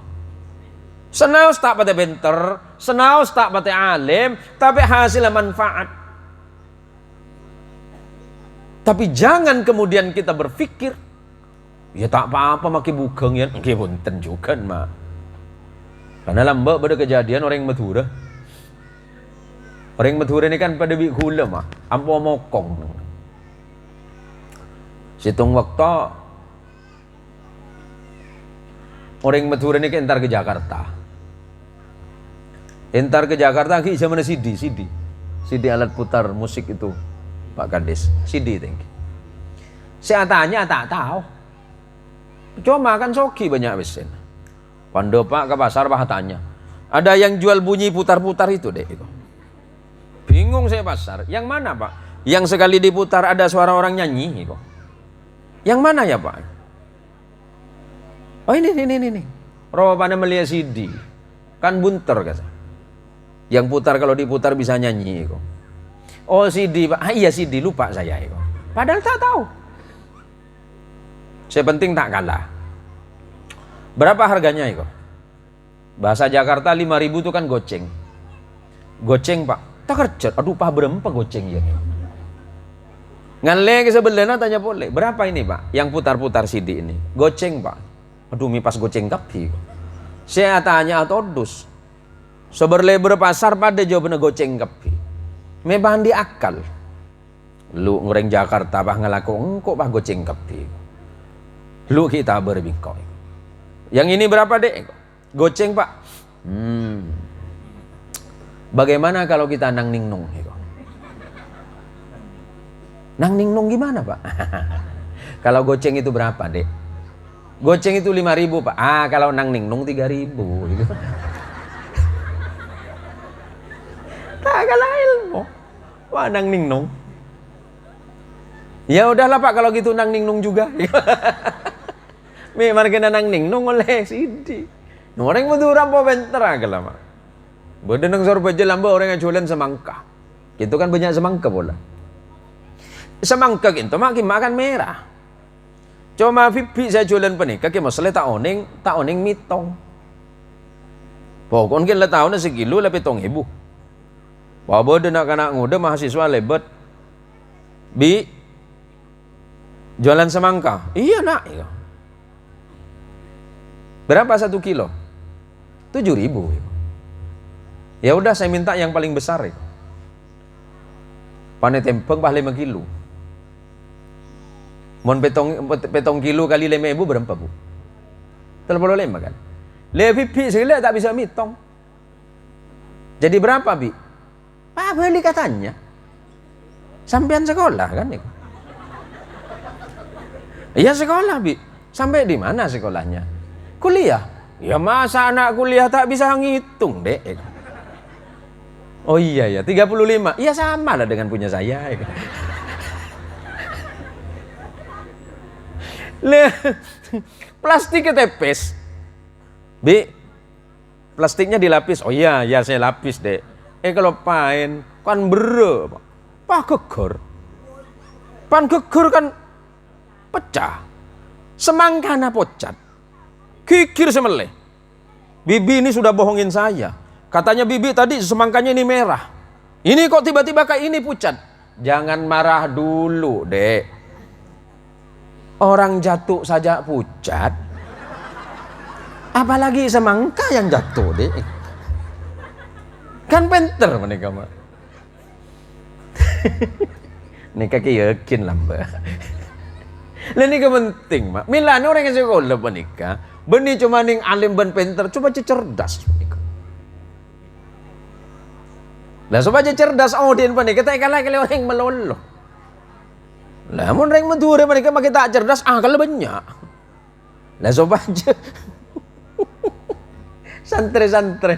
Senaos tak pate benter, senaos tak pate alim, tapi hasil manfaat. Tapi jangan kemudian kita berpikir ya tak apa-apa maki bugeng ya. Nggih punten juga mak. Karena lambak pada kejadian orang Madura. Orang Madura ini kan pada bi gula mah, ampo mokong. Situng waktu orang Madura ini entar ke Jakarta. Entar ke Jakarta ki zaman CD alat putar musik itu Pak Kades, CD thank you. Saya tanya tak tahu. Cuma kan soki banyak mesin. Pando Pak ke pasar Pak tanya. Ada yang jual bunyi putar-putar itu deh itu. Bingung saya pasar. Yang mana Pak? Yang sekali diputar ada suara orang nyanyi itu. Yang mana ya Pak? Oh ini. Roba pada melihat CD. Kan bunter kan. Yang putar kalau diputar bisa nyanyi itu. Oh CD Pak. Iya CD lupa saya itu. Padahal tak tahu. Saya penting tak kalah. Berapa harganya itu? Bahasa Jakarta 5.000 itu kan goceng. Goceng Pak. Tak kerja. Aduh Pak berapa goceng ya? Ngaleng sebelahnya tanya boleh. Berapa ini Pak? Yang putar-putar CD ini. Goceng Pak. Aduh mi pas goceng kapi. Saya tanya atau dus. Seberlebar pasar pada jawabannya goceng kapi. Memang di akal. Lu ngoreng Jakarta Pak ngelaku engkau Pak goceng kapi. Lu kita berbingkau. Yang ini berapa dek? Goceng Pak. Bagaimana kalau kita nang ningnung? Nang ningnung gimana Pak? Kalau goceng itu berapa dek? Goceng itu 5.000 Pak. Kalau nang ningnung 3.000 gitu. Tak kalah ilmu. Wah nang ningnung. Ya udahlah Pak kalau gitu nang ningnung juga. Memang kena nang ningnung oleh sidi. Orang Madura po benter agak lama. Beda nang Sorbaja lamba orang yang jualan semangka. Itu kan banyak semangka pula. Semangka gitu makan merah. Cuma pipi saya jualan penikah kaki masalah tak oning mitong. Pokoknya kita tahu na sekilo lebih tong ibu. Wabo de nak anak muda mahasiswa lebat. Bi jualan semangka. Iya nak. Iya. Berapa 1 kilo? 7.000. Ya udah saya minta yang paling besar. Pane tempeng pah 5 kilo. Mon petong kilo kali 5.000 berapa bu? 35 kan? Lebih pi sekali tak bisa mitong. Jadi berapa bi? Beli katanya. Sampean sekolah kan? Iya sekolah bi. Sampai di mana sekolahnya? Kuliah. Ya masa anak kuliah tak bisa ngitung dek. Oh iya ya 35. Iya sama lah dengan punya saya. Plastiknya tepes. Bi, plastiknya dilapis. Oh iya, ya saya lapis dek. Kalau pain kan bere, pak geger. Pan geger kan pecah. Semangkana pocat. Kikir semeleh. Bibi ini sudah bohongin saya. Katanya bibi tadi semangkanya ini merah. Ini kok tiba-tiba kayak ini pucat. Jangan marah dulu dek. Orang jatuh saja pucat. Apalagi semangka yang jatuh deh. Kan penter mereka mah. Ini kaki yakin lah mbak. Ini penting mak. Milane orang yang sekolah menikah. Benih cuma ning alim ban penter. Coba cerdas menikah. Lah coba cerdas audien menikah. Kita kalah kali orang meloloh. Lah mun reng Madura mereka makin tak cerdas kalau banyak. Lah coba aja. Santre-santre.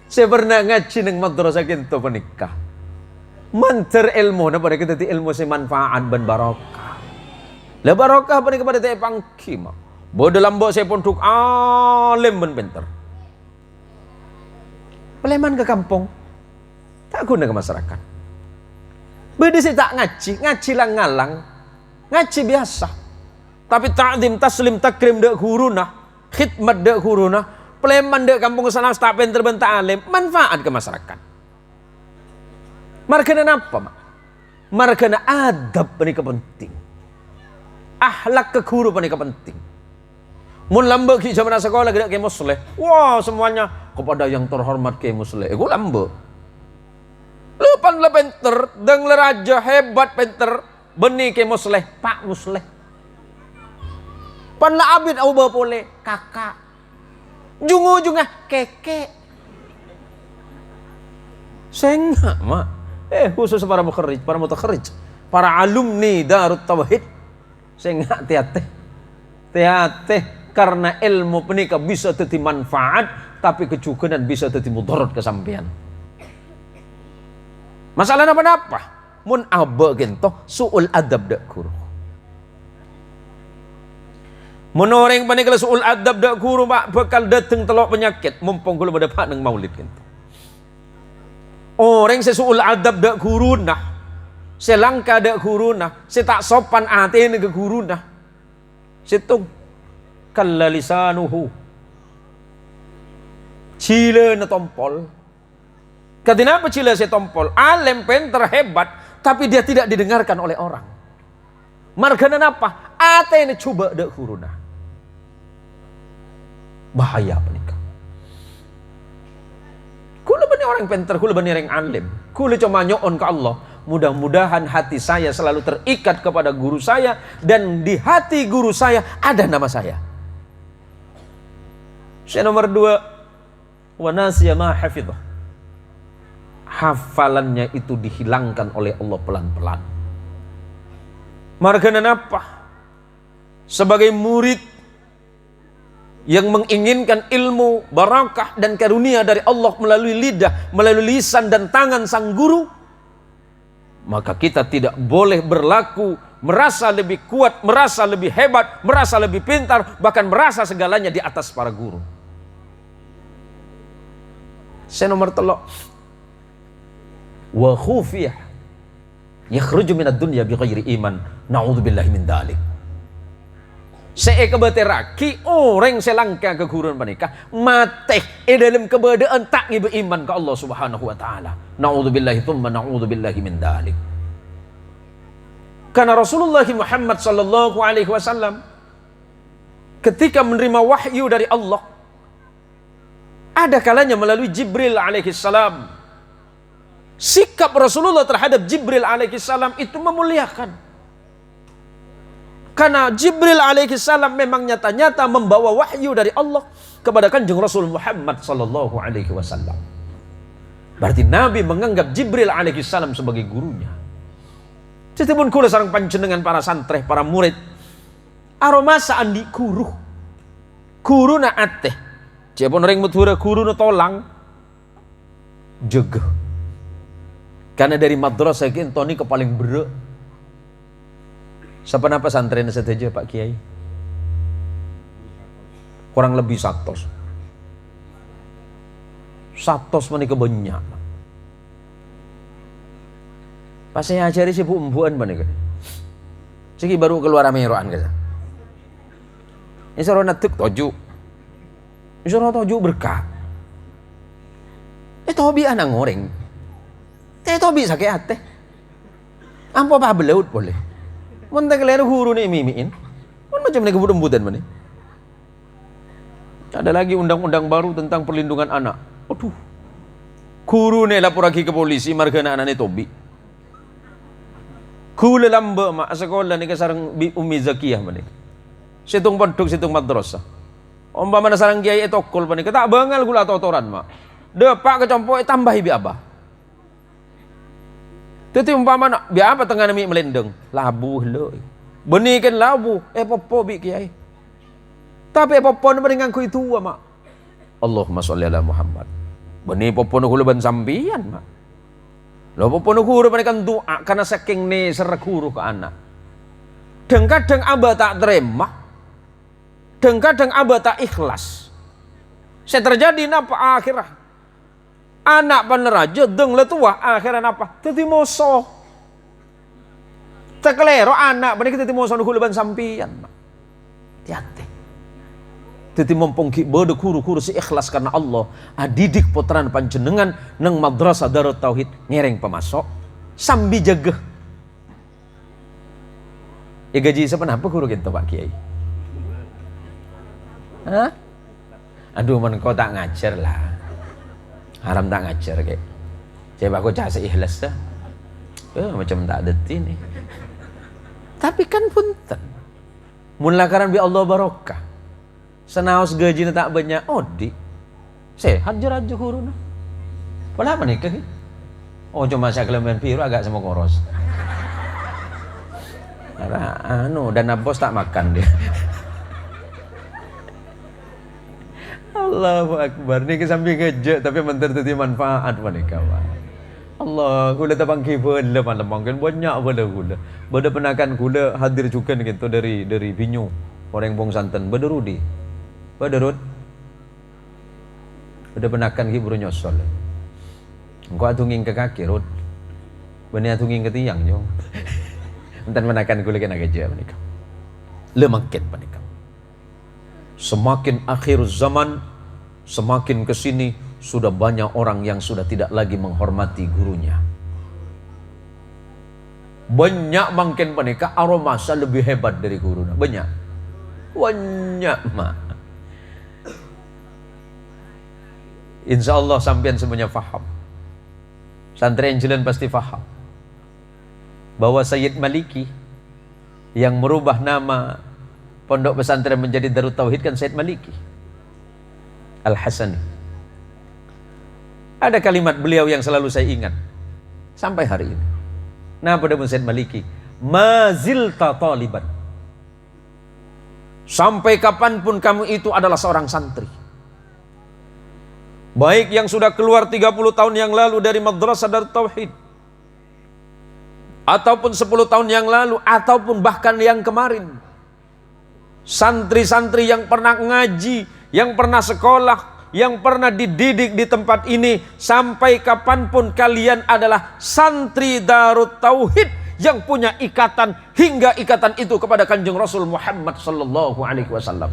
Saya pernah ngaji nang madrasah kinto penikah. Manter ilmu na pada kita ti ilmu si manfaat ban barokah. Lah barokah pada kepada teh pangki mah. Bodo lambok saya pun tuk alim ban pinter. Peleman ke kampung. Tak guna ke masyarakat. Beda sih tak ngaji lang ngalang, ngaji biasa. Tapi ta'zim, taslim, takrim dek guruna, khidmat dek guruna, peleman dek kampung sana tak pinter bentak alim, manfaat ke masyarakat. Markana apa mak? Markana adab ini penting, akhlak ke guru ini penting. Mun lambek ki zaman sekolah gede ke musleh, wah semuanya kepada yang terhormat ke musleh. Ego lambek. Lupan le penter, deng le raja hebat penter, benih ke musleh, pak musleh. Pan la abid au boleh kakak. Jungu-jungah keke. Sengak mak. Khusus para mukharrij, para mutakharrij, para alumni Darut Tauhid. Sengak hati-hati. Hati-hati karena ilmu penika bisa jadi manfaat, tapi kejugenan bisa jadi mudarat kesampean. Masalah apa? Mun aba gento suul adab dak guru. Mun orang panikala suul adab dak guru mak bakal dateng telok penyakit mumpung kula pada pak nang maulid gento. Orang sesuul adab dak guru nah. Selangka dak guru nah, se tak sopan atene ke guru nah. Situng kalla lisanuhu. Cile na tompol. Kenapa cila saya tompol? Alim pinter hebat, tapi dia tidak didengarkan oleh orang. Margana apa? Atene coba dak huruna. Bahaya penikah. Kula bani orang pinter, kula bani orang alim. Kula cuma nyoon ke Allah. Mudah-mudahan hati saya selalu terikat kepada guru saya dan di hati guru saya ada nama saya. Saya nomor 2, wa nasiya ma hafidhah. Hafalannya itu dihilangkan oleh Allah pelan-pelan. Margana apa? Sebagai murid yang menginginkan ilmu, barakah dan karunia dari Allah melalui lidah, melalui lisan dan tangan sang guru, maka kita tidak boleh berlaku merasa lebih kuat, merasa lebih hebat, merasa lebih pintar, bahkan merasa segalanya di atas para guru. Saya nomor 3, wa khufiyah yakhruju minad dunya bighairi iman, na'udzubillahi min dzalik. Saya kebeteraki orang selangka ke gurun menikah mati dalam keberadaan tak beriman ke Allah Subhanahu wa taala. Na'udzubillahi tsumma na'udzubillahi min dzalik. Karena Rasulullah Muhammad sallallahu alaihi wasallam ketika menerima wahyu dari Allah, ada kalanya melalui Jibril alaihi salam. Sikap Rasulullah terhadap Jibril alaihi salam itu memuliakan. Karena Jibril alaihi salam memang nyata-nyata membawa wahyu dari Allah kepada Kanjeng Rasul Muhammad sallallahu alaihi wasallam. Berarti Nabi menganggap Jibril alaihi salam sebagai gurunya. Setipun kula sareng panjenengan para santreh, para murid, aromasa andi guru na ateh. Cepon ring mutura guru na tolang jegeh. Karena dari madrasah kentoni ke paling berek. Siapa napa santren saja Pak Kiai? Kurang lebih 100. 100 menika banyak. Pas saya ajari si bu-embuan menika. Siki baru keluar meroan kata. Isoro natuk toju. Isoro toju berkah. Tobi anak ngoreng. Tobi sakit hati. Ampo pa belaut boleh. Mentang kalian guru nih mimiin, macam ni kebudembutan mana? Ada lagi undang-undang baru tentang perlindungan anak. Aduh, guru nih lapor lagi ke polisi, marga anak ni Tobi. Gula lamba mak sekolah ni kasarang Umi Zakiyah mana? Situng pondok, situng madrasah. Omba mana sarang kiai etokol mana? Kata bangal gula totoran mak. Depak kecompo tambah ibi abah. Tetapi umpama biar apa tengah nami melendeng labu lo benih kan labu popo bi kiai tapi popo ni dengan ku itu mak Allahumma sholli ala Muhammad benih popo nu ban sambian mak lo popo nu guru kan doa karena saking ni sereguru ke anak kadang abah tak terima kadang abah tak ikhlas saya terjadi napa akhirah anak paneraja deng letua akhiran apa? Teti moso. Tekelero anak benih teti moso nu ban sampian. Hati-hati. Teti mumpung bodoh guru si ikhlas karena Allah. Adidik putran panjenengan nang madrasah Darut Tauhid ngereng pemasok sambi jegeh. Ya gaji sepenapa guru gitu Pak Kiai? Hah? Aduh man kau tak ngajar lah. Haram tak ngajar kayak coba aku cari ikhlas dah macam tak ada ini tapi kan punten mulakaran bi Allah barokah senaos gaji tak banyak odi sehat aja guru pola apa nikah cuma saya kelebihan biru agak sama koros dan bos tak makan dia. Allahu Akbar. Ni kesambi kerja tapi mentar tadi manfaat pada kawan. Allah, gula tabang kibul lepas kan banyak gula. Bada penakan gula hadir juga gitu dari Binyu, orang Bong Santen. Bada Rudi. Bada penakan kiburu nyosol. Engkau atunging ke kaki Rud. Bani atunging ke tiang jong. Entar penakan gula kena kerja mereka. Lemakin mereka. Semakin akhir zaman, semakin ke sini sudah banyak orang yang sudah tidak lagi menghormati gurunya. Banyak makin mereka aromasa lebih hebat dari gurunya. Banyak mak. Insya Allah sampean semuanya faham. Santri Angelan pasti faham bahwa Sayyid Maliki yang merubah nama Pondok Pesantren menjadi Darut Tauhid kan Said Maliki. Al-Hasani. Ada kalimat beliau yang selalu saya ingat sampai hari ini. Nah, pada Said Maliki, mazilta taliban. Sampai kapanpun kamu itu adalah seorang santri. Baik yang sudah keluar 30 tahun yang lalu dari Madrasah Darut Tauhid, ataupun 10 tahun yang lalu, ataupun bahkan yang kemarin. Santri-santri yang pernah ngaji, yang pernah sekolah, yang pernah dididik di tempat ini, sampai kapanpun kalian adalah santri Darut Tauhid yang punya ikatan, hingga ikatan itu kepada Kanjeng Rasul Muhammad sallallahu alaihi wasallam.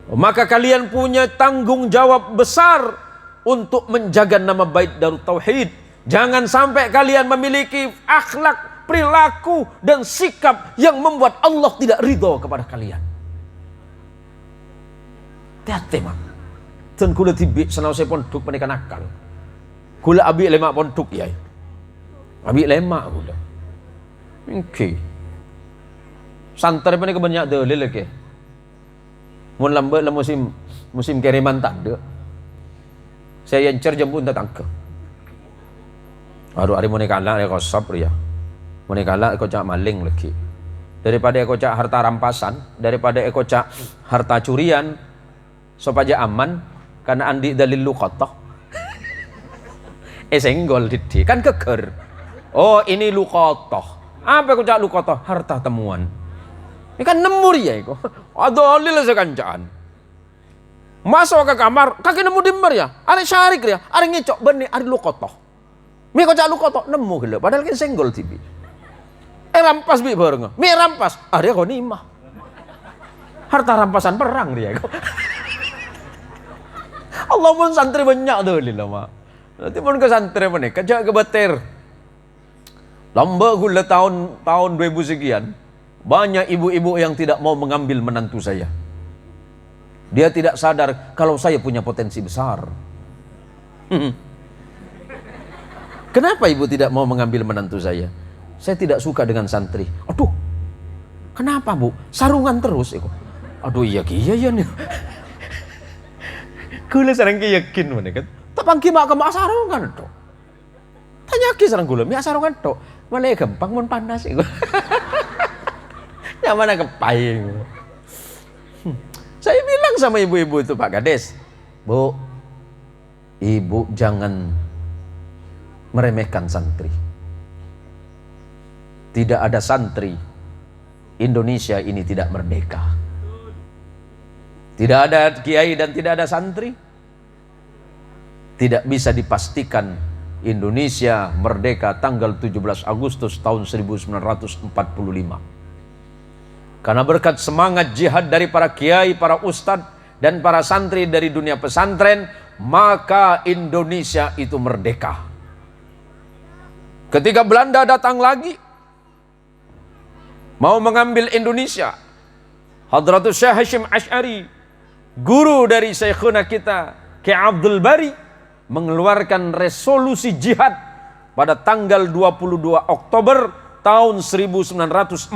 Maka kalian punya tanggung jawab besar untuk menjaga nama baik Darut Tauhid. Jangan sampai kalian memiliki akhlak, perilaku dan sikap yang membuat Allah tidak ridho kepada kalian. Hati-hati mak. Dan kula tibik senau saya pondok menikah nakal. Kula abi lemak pondok ya. Abi lemak kula. Oke. Santai menikah banyak dalil lagi. Mun lambat lah musim kiriman tanda. Saya yang jemput datang ke. Aduh hari menikah lah ya kau sabri ya. Menikah lah kau cak maling lagi. Daripada kau cak harta rampasan, daripada kau cak harta curian, supaya aman. Karena andi dalil luqatah. Senggol didi kan keker. Oh ini luqatah. Apa kau cak luqatah? Harta temuan. Ini kan nemu dia itu. Dalil sekancaan. Masuk ke kamar, kaki nemu dimbar ya. Ada syarik dia, ada ngecok benih, ada luqatah. Mi kau cak luqatah nemu gila. Padahal kan senggol tibi. Rampas bi bareng. Mi rampas. Ada kau nimah. Harta rampasan perang dia. Allah pun santri banyak dalil lama. Nanti pun ke santri mana? Kerja ke bater. Lamba gula tahun 2000 sekian. Banyak ibu-ibu yang tidak mau mengambil menantu saya. Dia tidak sadar kalau saya punya potensi besar. Kenapa ibu tidak mau mengambil menantu saya? Saya tidak suka dengan santri. Aduh, kenapa bu? Sarungan terus. Aduh iya nih. Kula sarang yakin mana kan? Tapangki mak kemak sarungan to. Tanyaki sarang kula, mak sarungan to. Malah gampang mun panas iku. Nyamana kepaing. Saya bilang sama ibu-ibu itu Pak Kades, Bu, ibu jangan meremehkan santri. Tidak ada santri, Indonesia ini tidak merdeka. Tidak ada kiai dan tidak ada santri, tidak bisa dipastikan Indonesia merdeka tanggal 17 Agustus tahun 1945. Karena berkat semangat jihad dari para kiai, para ustadz, dan para santri dari dunia pesantren, maka Indonesia itu merdeka. Ketika Belanda datang lagi, mau mengambil Indonesia, Hadratus Syekh Hashim Asy'ari, guru dari syekhuna kita, Ki Abdul Bari, mengeluarkan resolusi jihad pada tanggal 22 Oktober tahun 1945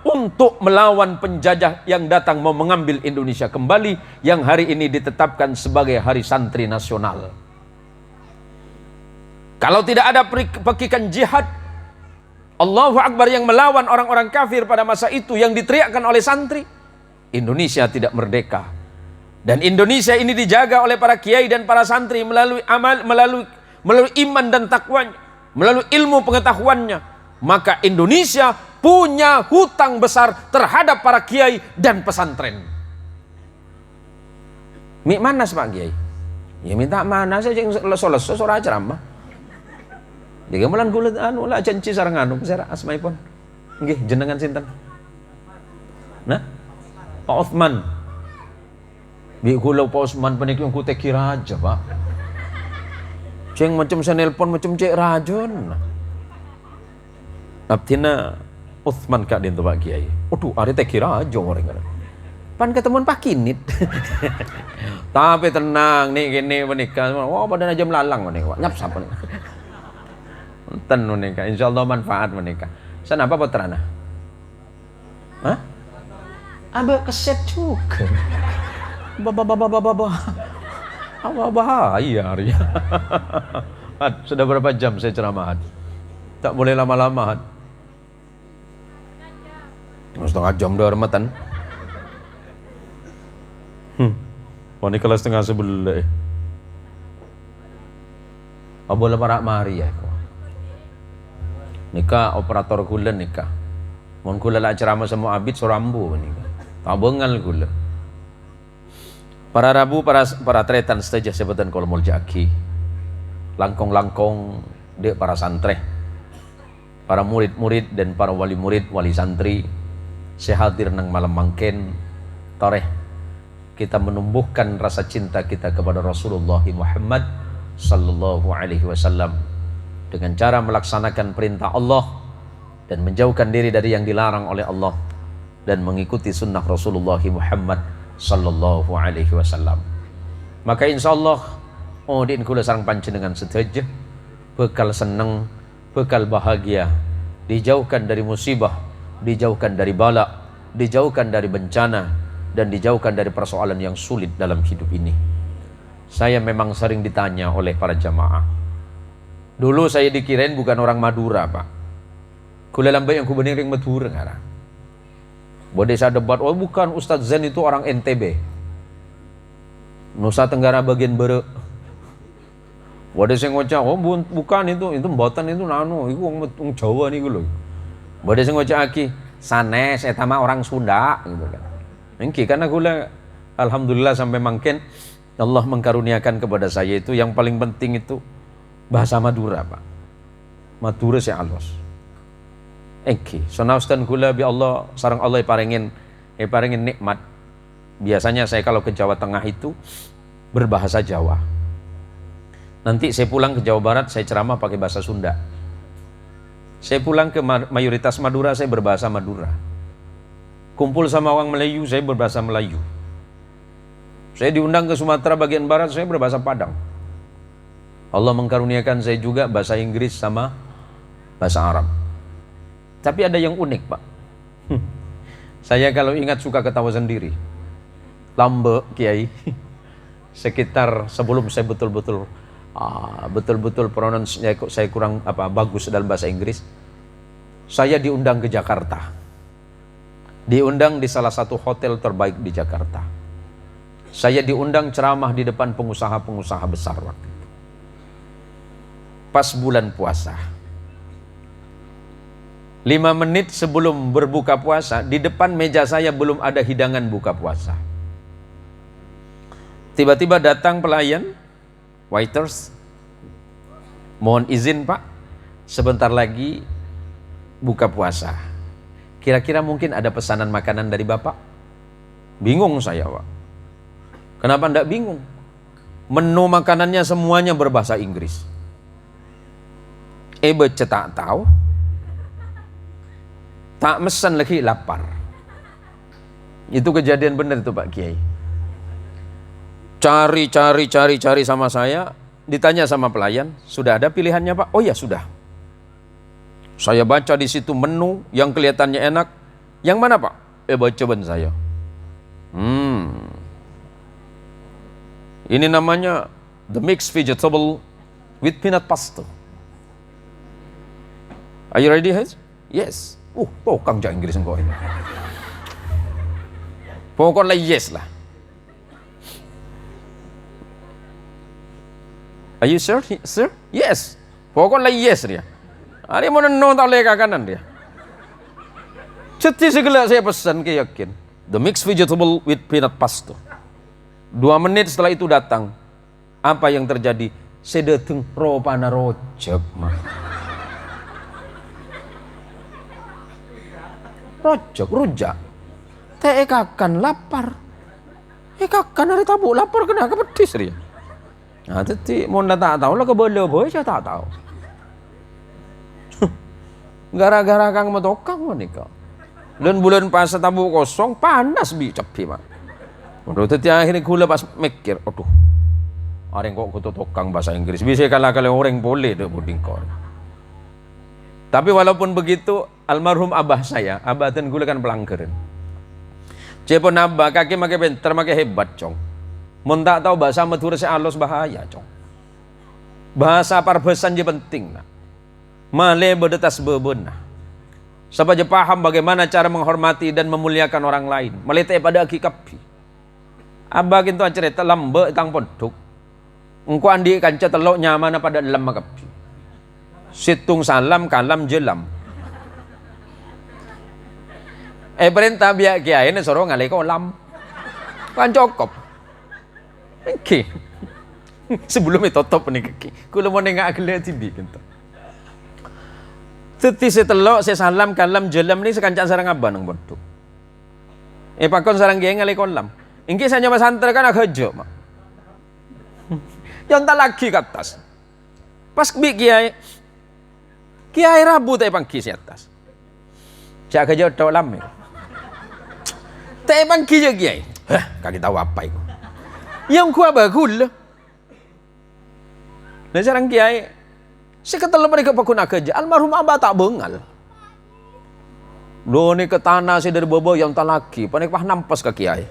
untuk melawan penjajah yang datang mau mengambil Indonesia kembali, yang hari ini ditetapkan sebagai Hari Santri Nasional. Kalau tidak ada pekikan jihad, Allahu Akbar, yang melawan orang-orang kafir pada masa itu yang diteriakkan oleh santri, Indonesia tidak merdeka. Dan Indonesia ini dijaga oleh para kiai dan para santri melalui amal, melalui iman dan takwanya, melalui ilmu pengetahuannya. Maka Indonesia punya hutang besar terhadap para kiai dan pesantren. Mik mana Pak Kiai? Ya minta mana saja yang selesai surah ceramah. Dia malan kula anu lah janji sareng anu sira asmaipun. Nggih jenengan sinten? Nah, Pak Utsman. Bi kula Pak Utsman paniki ku teki raja, Pak. Ceng macam saya nelpon macam cek rajon. Abdina Utsman kak dintu Pak Kiai. Aduh, are teki raja orang kan. Pan ketemuan Pak Kinit. Tapi tenang nih gini menikah. Wah, pada aja melalang menikah. Nyap sapa nih. Enten menikah, insyaallah manfaat menikah. Sana apa putrana? Hah? Abah keset juga. Bahaya hari. Sudah berapa jam saya ceramah? Tak boleh lama-lama. Setengah jam dah hormatan. Ini kelas setengah 11. Boleh parak mari ya. Nikah operator gula nikah. Mun gula lah ceramah sama abid sorambu nikah. Tak bengal gula. Para rabu para tretan saja sebutan kalau mau jaki. Langkong-langkong dek para santre. Para murid-murid dan para wali murid, wali santri sehadir nang malam mangken toreh kita menumbuhkan rasa cinta kita kepada Rasulullah Muhammad sallallahu alaihi wasallam dengan cara melaksanakan perintah Allah dan menjauhkan diri dari yang dilarang oleh Allah dan mengikuti sunnah Rasulullah Muhammad sallallahu alaihi wasallam. Maka insyaallah din kula sareng panjenengan sedaya bekal seneng, bekal bahagia, dijauhkan dari musibah, dijauhkan dari bala, dijauhkan dari bencana, dan dijauhkan dari persoalan yang sulit dalam hidup ini. Saya memang sering ditanya oleh para jamaah. Dulu saya dikirain bukan orang Madura, Pak. Kula lambai yang kubening ring Madura ngara. Bodeh saya debat, oh bukan, Ustadz Zen itu orang NTB. Nusa Tenggara bagian Bere. Bodeh saya ngocak, oh bukan itu mboten itu nano, itu orang Jawa nih gue. Bodeh saya ngocak aki, sanes, etama orang Sunda, gitu kan. Mungkin karena gula, alhamdulillah sampai mangken Allah mengkaruniakan kepada saya itu yang paling penting itu bahasa Madura, Pak. Madura saya alus. Sonaustan gula bi Allah sarang Allah parengin nikmat. Biasanya saya kalau ke Jawa Tengah itu berbahasa Jawa. Nanti saya pulang ke Jawa Barat saya ceramah pakai bahasa Sunda. Saya pulang ke mayoritas Madura saya berbahasa Madura. Kumpul sama orang Melayu saya berbahasa Melayu. Saya diundang ke Sumatera bagian barat saya berbahasa Padang. Allah mengkaruniakan saya juga bahasa Inggris sama bahasa Arab. Tapi ada yang unik, Pak. Saya kalau ingat suka ketawa sendiri. Lambe Kiai. Sekitar sebelum saya betul-betul pronounce saya kurang bagus dalam bahasa Inggris. Saya diundang ke Jakarta. Diundang di salah satu hotel terbaik di Jakarta. Saya diundang ceramah di depan pengusaha-pengusaha besar waktu itu. Pas bulan puasa. 5 menit sebelum berbuka puasa, di depan meja saya belum ada hidangan buka puasa. Tiba-tiba datang pelayan, waiters, mohon izin Pak, sebentar lagi buka puasa. Kira-kira mungkin ada pesanan makanan dari Bapak? Bingung saya, Pak. Kenapa enggak bingung? Menu makanannya semuanya berbahasa Inggris. Cetak tahu. Tak mesen lagi lapar. Itu kejadian benar itu Pak Kiai. Cari sama saya, ditanya sama pelayan, sudah ada pilihannya Pak? Oh ya sudah. Saya baca di situ menu yang kelihatannya enak. Yang mana Pak? Bacaban saya. Ini namanya the mixed vegetable with peanut pasta. Are you ready, Haj? Yes. Kang jak Inggris engkau ini. Pokoknya yes lah. Are you sure? Sir? Yes. Pokoknya yes dia. Hari mau nonton tak leka kanan dia. Ceti segala saya pesan ke yakin. The mixed vegetable with peanut pasta. 2 menit setelah itu datang. Apa yang terjadi? Saya datang ropana rojak mah. Rujak. Teh kakan lapar. Kakan hari tabu lapar kena kepetis dia. Nah, tadi mau tak tahu lah kebele boy saya tak tahu. Gara-gara kang metokang menika. Dan bulan puasa tabu kosong panas bi cepi mah. Udah tadi akhirnya gula pas mikir, aduh. Orang kok kutu tokang bahasa Inggris. Bisa kalau orang boleh deh buding kor. Tapi walaupun begitu, almarhum abah saya, abah dan gula kan pelanggaran. Cepon abah kaki make pinter make hebat cong. Mun tak tahu bahasa Madura si alus bahaya, cong. Bahasa parbesan je penting nak. Male bedetas bebenah. Supaya paham bagaimana cara menghormati dan memuliakan orang lain. Melete pada aki kapi. Abah kintu cerita lambe tang pondok. Engko andi kanca telok nyaman pada dalam kapi. Situng salam kalam jelam. Perintah biak kiai ini suruh ngalih kolam. Kan cukup. Oke. Sebelum itu top nih kaki. Kulo mau nengak agak tibi gitu. Teti setelok saya salam kalam jelam ni sekancak sarang abah nang bodoh. Pakon sarang kiai ngalih kolam. Ingki saya nyoba santer kan agak jo mak. Yang tak lagi ke atas. Pas bi kiai rabu tak pangki si atas. Cak kerja tok lame. Tak pangki je kiai. Kaki tahu apa itu. Yang kuat bagul. Nah sarang kiai, si ketelu mereka pakun kerja. Almarhum abah tak bengal. Lo ni ke tanah si dari bobo yang tak laki. Panik pah nampas ke kiai.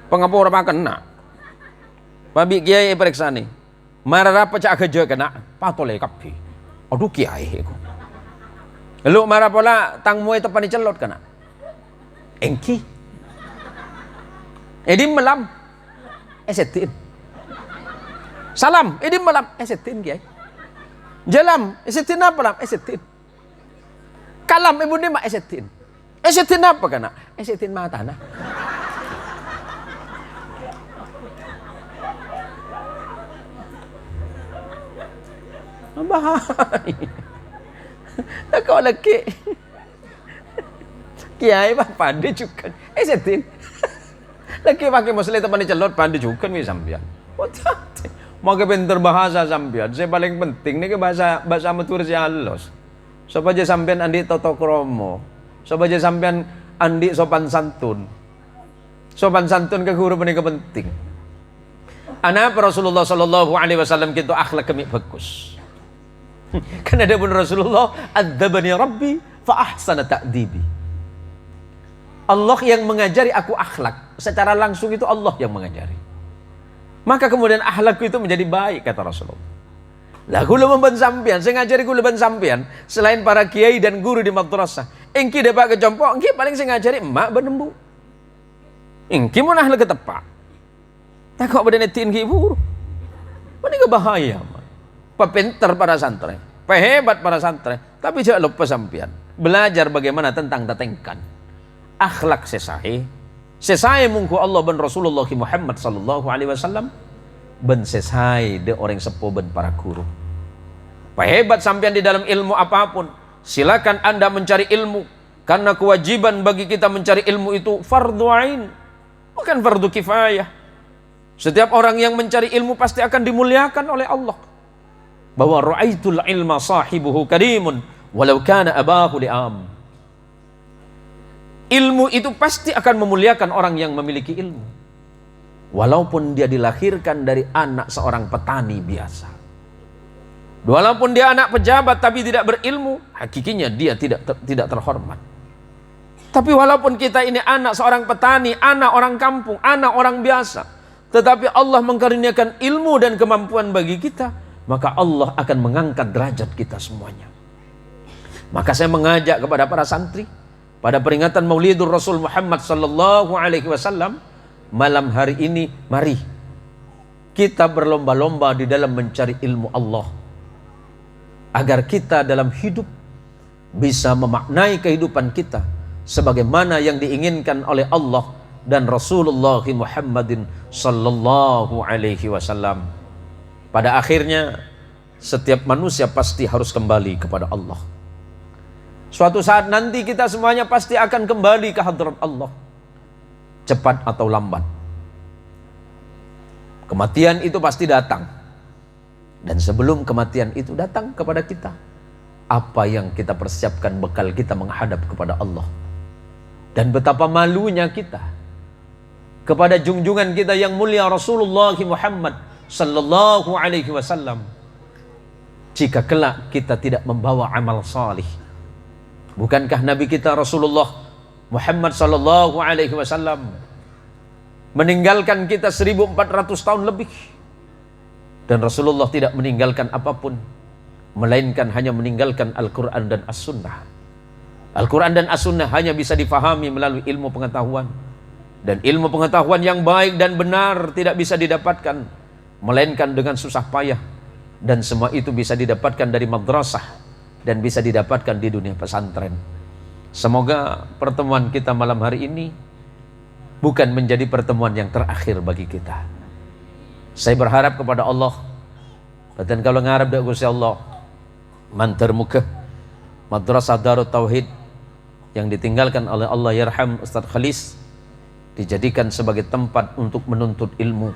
Pengapura makan nak. Pabi kiai periksa ni. Marah apa cak kerja kena? Patole kapi. Aduh kiai aku. Lalu marah pola tangmu itu pani celot kena. Engki. Edim melam. Esetin. Salam, edim malam, esetin kiai. Jalam, esetin apa lam? Esetin. Kalam ibu ni mak esetin. Esetin apa kana? Esetin mata nah. Bahaya. Tak kau lagi. Kiai bah pandai juga. Esetin. Lagi pakai muslim teman celot pandai juga nih sambian. Mau ke pinter bahasa sambian. Saya paling penting nih ke bahasa Madura si halus. Supaya sambian andi toto kromo. Supaya sambian andi sopan santun. Sopan santun ke guru paling penting. Anak Rasulullah Sallallahu Alaihi Wasallam gitu akhlak kami bagus. Karena ada pun Rasulullah adzabani Rabbi fa ahsana ta'dibi. Allah yang mengajari aku akhlak. Secara langsung itu Allah yang mengajari. Maka kemudian akhlakku itu menjadi baik, kata Rasulullah. Lah kula memban sampean, saya ngajari kula ban sampean selain para kiai dan guru di madrasah. Engki dapat kecompok, engki paling saya ngajari emak benembu. Engki mun akhlak ketepak. Tak kok badan etin ki ibu. Ini bahaya, pinter para santri, hebat para santri, tapi jangan lupa sampean belajar bagaimana tentang tatengkan akhlak sesai mungku Allah ben Rasulullah Muhammad sallallahu alaihi wasallam ben sesai de orang sepuh ben para guru. Hebat sampean di dalam ilmu apapun, silakan Anda mencari ilmu karena kewajiban bagi kita mencari ilmu itu fardhu ain, bukan fardu kifayah. Setiap orang yang mencari ilmu pasti akan dimuliakan oleh Allah. Bahwa ra'aitul ilma sahibuhu karimun walau kana abahu li'am. Ilmu itu pasti akan memuliakan orang yang memiliki ilmu. Walaupun dia dilahirkan dari anak seorang petani biasa. Walaupun dia anak pejabat tapi tidak berilmu, hakikinya dia tidak terhormat. Tapi walaupun kita ini anak seorang petani, anak orang kampung, anak orang biasa, tetapi Allah mengkaruniakan ilmu dan kemampuan bagi kita, maka Allah akan mengangkat derajat kita semuanya. Maka saya mengajak kepada para santri pada peringatan Maulidur Rasul Muhammad sallallahu alaihi wasallam, malam hari ini mari kita berlomba-lomba di dalam mencari ilmu Allah agar kita dalam hidup bisa memaknai kehidupan kita sebagaimana yang diinginkan oleh Allah dan Rasulullah Muhammadin sallallahu alaihi wasallam. Pada akhirnya setiap manusia pasti harus kembali kepada Allah. Suatu saat nanti kita semuanya pasti akan kembali ke hadrat Allah. Cepat atau lambat. Kematian itu pasti datang. Dan sebelum kematian itu datang kepada kita, apa yang kita persiapkan bekal kita menghadap kepada Allah. Dan betapa malunya kita kepada junjungan kita yang mulia Rasulullah Muhammad sallallahu alaihi wasallam jika kelak kita tidak membawa amal salih. Bukankah Nabi kita Rasulullah Muhammad sallallahu alaihi wasallam meninggalkan kita 1400 tahun lebih. Dan Rasulullah tidak meninggalkan apapun, melainkan hanya meninggalkan Al-Quran dan As-Sunnah. Al-Quran dan As-Sunnah hanya bisa difahami melalui ilmu pengetahuan. Dan ilmu pengetahuan yang baik dan benar tidak bisa didapatkan melainkan dengan susah payah. Dan semua itu bisa didapatkan dari madrasah dan bisa didapatkan di dunia pesantren. Semoga pertemuan kita malam hari ini bukan menjadi pertemuan yang terakhir bagi kita. Saya berharap kepada Allah, dan kalau ngarep dak Gusti Allah, mantar muka Madrasah Darut Tauhid yang ditinggalkan oleh Allah yarham Ustaz Khalis dijadikan sebagai tempat untuk menuntut ilmu,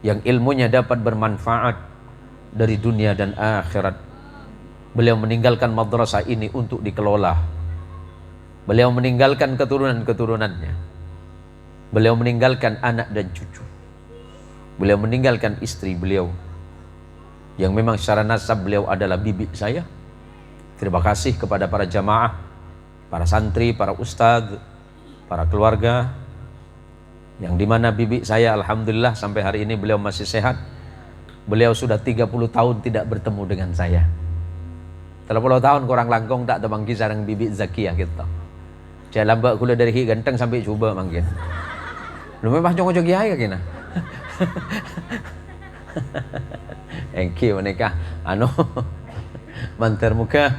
yang ilmunya dapat bermanfaat dari dunia dan akhirat. Beliau meninggalkan madrasah ini untuk dikelola. Beliau meninggalkan keturunan-keturunannya. Beliau meninggalkan anak dan cucu. Beliau meninggalkan istri beliau, yang memang secara nasab beliau adalah bibi saya. Terima kasih kepada para jamaah, para santri, para ustadz, para keluarga, yang dimana bibi saya alhamdulillah sampai hari ini beliau masih sehat. Beliau sudah 30 tahun tidak bertemu dengan saya. 30 tahun kurang langkong tak temangki sarang bibi Zakia gitu. Saya lambat kula dari ganteng sampai coba mungkin. Lu memang cocok kiai kena. Thank you menikah mantar muka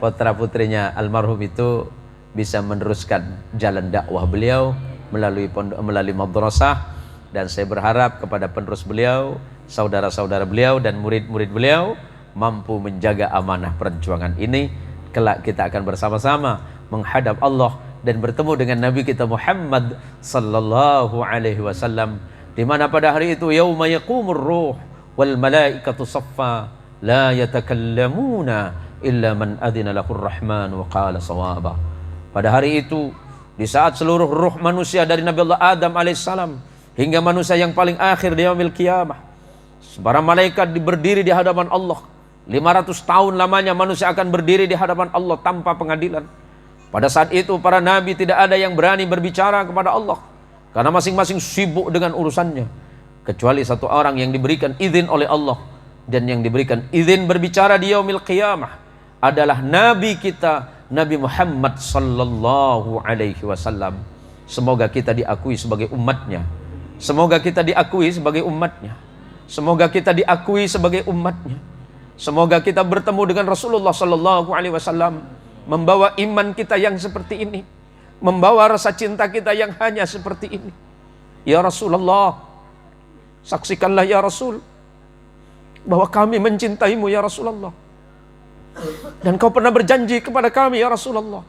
putra putrinya almarhum itu bisa meneruskan jalan dakwah beliau melalui madrasah, dan saya berharap kepada penerus beliau, saudara-saudara beliau dan murid-murid beliau mampu menjaga amanah perjuangan ini. Kelak kita akan bersama-sama menghadap Allah dan bertemu dengan Nabi kita Muhammad sallallahu alaihi wasallam, di mana pada hari itu yauma yaqumur ruh wal malaikatu saffa la yatakallamuna illa man adina lahur rahman wa qala sawaba. Pada hari itu, di saat seluruh ruh manusia dari Nabi Allah Adam alaihissalam hingga manusia yang paling akhir di yaumil qiyamah, para malaikat berdiri di hadapan Allah. 500 tahun lamanya manusia akan berdiri di hadapan Allah tanpa pengadilan. Pada saat itu para nabi tidak ada yang berani berbicara kepada Allah, karena masing-masing sibuk dengan urusannya, kecuali satu orang yang diberikan izin oleh Allah dan yang diberikan izin berbicara di yaumil qiyamah adalah Nabi kita, Nabi Muhammad sallallahu alaihi wasallam. Semoga kita diakui sebagai umatnya. Semoga kita diakui sebagai umatnya. Semoga kita diakui sebagai umatnya. Semoga kita bertemu dengan Rasulullah sallallahu alaihi wasallam, membawa iman kita yang seperti ini, membawa rasa cinta kita yang hanya seperti ini. Ya Rasulullah, saksikanlah ya Rasul bahwa kami mencintaimu ya Rasulullah, dan kau pernah berjanji kepada kami ya Rasulullah,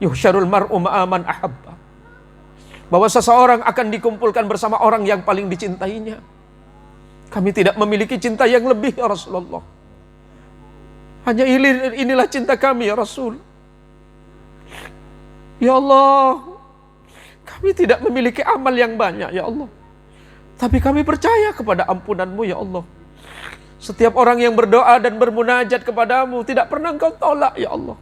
yuhsyarul mar'u ma'aman ahabba, bahwa seseorang akan dikumpulkan bersama orang yang paling dicintainya. Kami tidak memiliki cinta yang lebih ya Rasulullah, hanya inilah cinta kami ya Rasul. Ya Allah, kami tidak memiliki amal yang banyak ya Allah, tapi kami percaya kepada ampunan-Mu ya Allah. Setiap orang yang berdoa dan bermunajat kepadamu tidak pernah Engkau tolak ya Allah,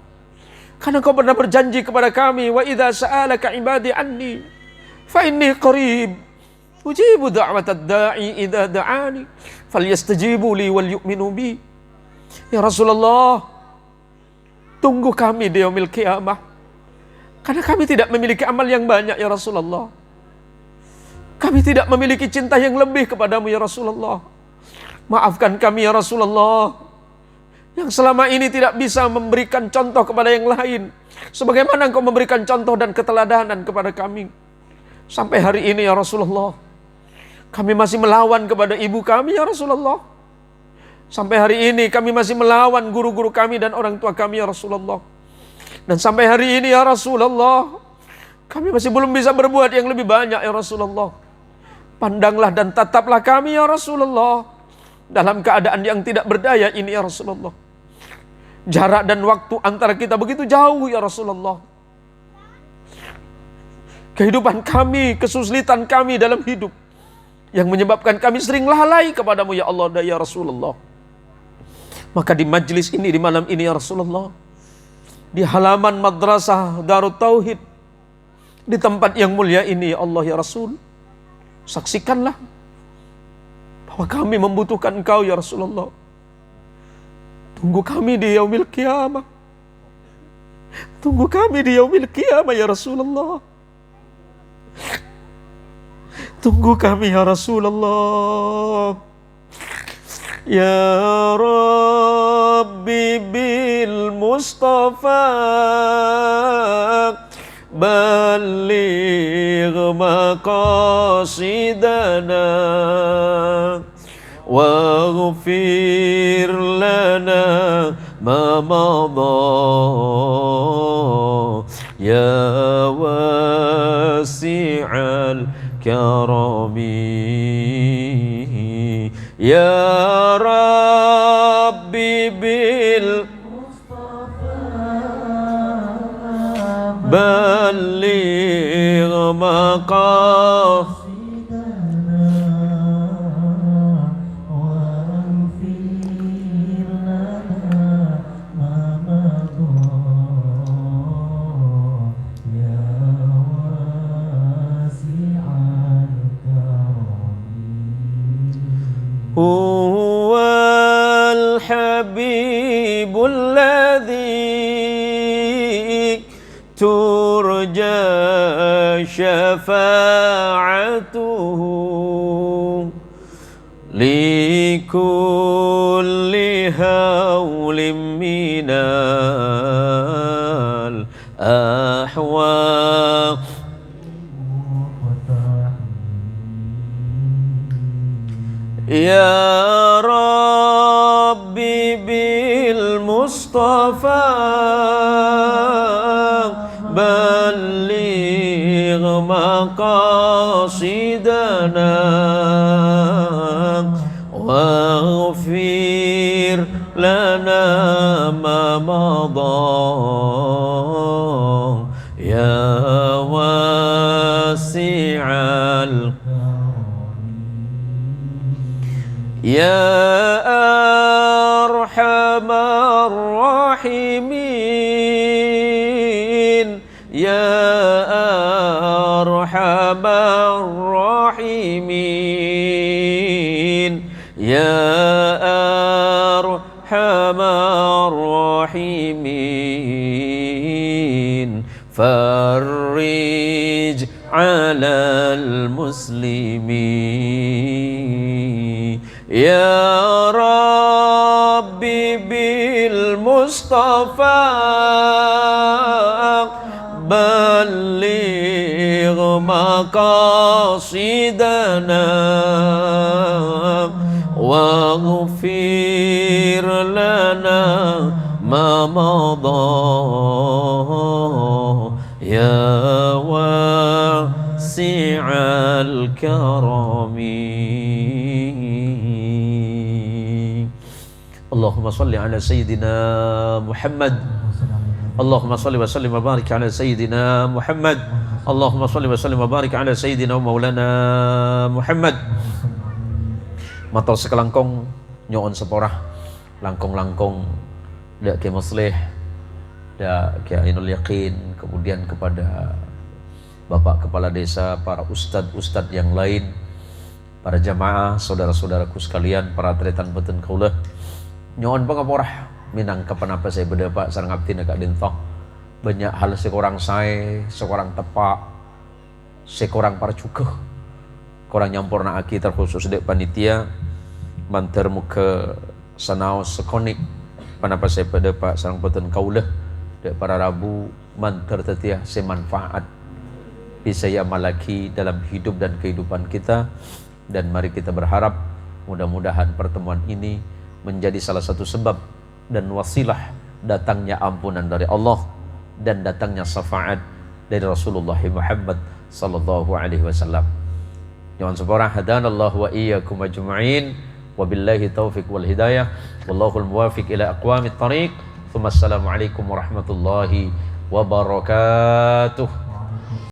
karena Engkau pernah berjanji kepada kami, wa idza sa'alaka ibadi anni fa inni qarib ujibu da'watad da'i idza da'ani falyastajibu li wal yu'minu bi. Ya Rasulullah, tunggu kami di yaumil qiyamah, karena kami tidak memiliki amal yang banyak ya Rasulullah. Kami tidak memiliki cinta yang lebih kepadamu ya Rasulullah. Maafkan kami ya Rasulullah, yang selama ini tidak bisa memberikan contoh kepada yang lain sebagaimana Engkau memberikan contoh dan keteladanan kepada kami. Sampai hari ini ya Rasulullah, kami masih melawan kepada ibu kami ya Rasulullah. Sampai hari ini kami masih melawan guru-guru kami dan orang tua kami ya Rasulullah. Dan sampai hari ini ya Rasulullah, kami masih belum bisa berbuat yang lebih banyak ya Rasulullah. Pandanglah dan tataplah kami ya Rasulullah dalam keadaan yang tidak berdaya ini ya Rasulullah. Jarak dan waktu antara kita begitu jauh ya Rasulullah. Kehidupan kami, kesulitan kami dalam hidup yang menyebabkan kami sering lalai kepadamu ya Allah dan ya Rasulullah. Maka di majlis ini, di malam ini ya Rasulullah, di halaman Madrasah Darut Tauhid, di tempat yang mulia ini ya Allah ya Rasul, saksikanlah bahwa kami membutuhkan Engkau ya Rasulullah. Tunggu kami di yaumil qiyamah. Tunggu kami di yaumil qiyamah ya Rasulullah. Tunggu kami ya Rasulullah. Ya Rabbi bil Mustafa balligh maqasidana waghfir lana ma madha ya wasi'al karami ya Rabbi bil balligh maqasidana waghfir lana ma madha ya wasi'al karami huwal habibul ladzi turja syafa'atuhu likulli hawlim minal ahwa ya Rabbi bil Mustafa balligh maqasidana waghfir lana ma madha ya wasi'al ya arhamar rahimin ya arhamar rahimin ya arhamar rahimin farrij 'alal muslimin ya Rabbi bil Mustafa balligh maqasidana waghfir lana ma madha ya wasi'al karami. Allahumma salli ala Sayyidina Muhammad. Allahumma salli wa sallim wa barik ala Sayyidina Muhammad. Allahumma salli wa sallim wa barik ala Sayyidina Maulana Muhammad. Matur sekelangkong nyoon seporah langkong-langkong dak ke maslih dak ke ainul yaqin, kemudian kepada Bapak Kepala Desa, para ustadz-ustadz yang lain, para jamaah, saudara-saudaraku sekalian, para tretan beten kaulah nyoon pangaporah minang kapan apa saya berdepak sareng abdi nak dintok banyak hal sekorang saya sekorang tepak sekorang parcukuh korang nyampur na aki terkhusus dek panitia manter muka sanaos sekonik panapa saya berdepak sareng beten kaulah dek para rabu manter tetiah semanfaat bisa ya malaki dalam hidup dan kehidupan kita. Dan mari kita berharap mudah-mudahan pertemuan ini menjadi salah satu sebab dan wasilah datangnya ampunan dari Allah dan datangnya syafaat dari Rasulullah Muhammad sallallahu alaihi wasallam. Nyon sepora hadanallahu wa iyyakum ajma'in wa billahi taufiq wal hidayah wallahul muwafiq ila aqwamit thariq. Assalamualaikum warahmatullahi wabarakatuh.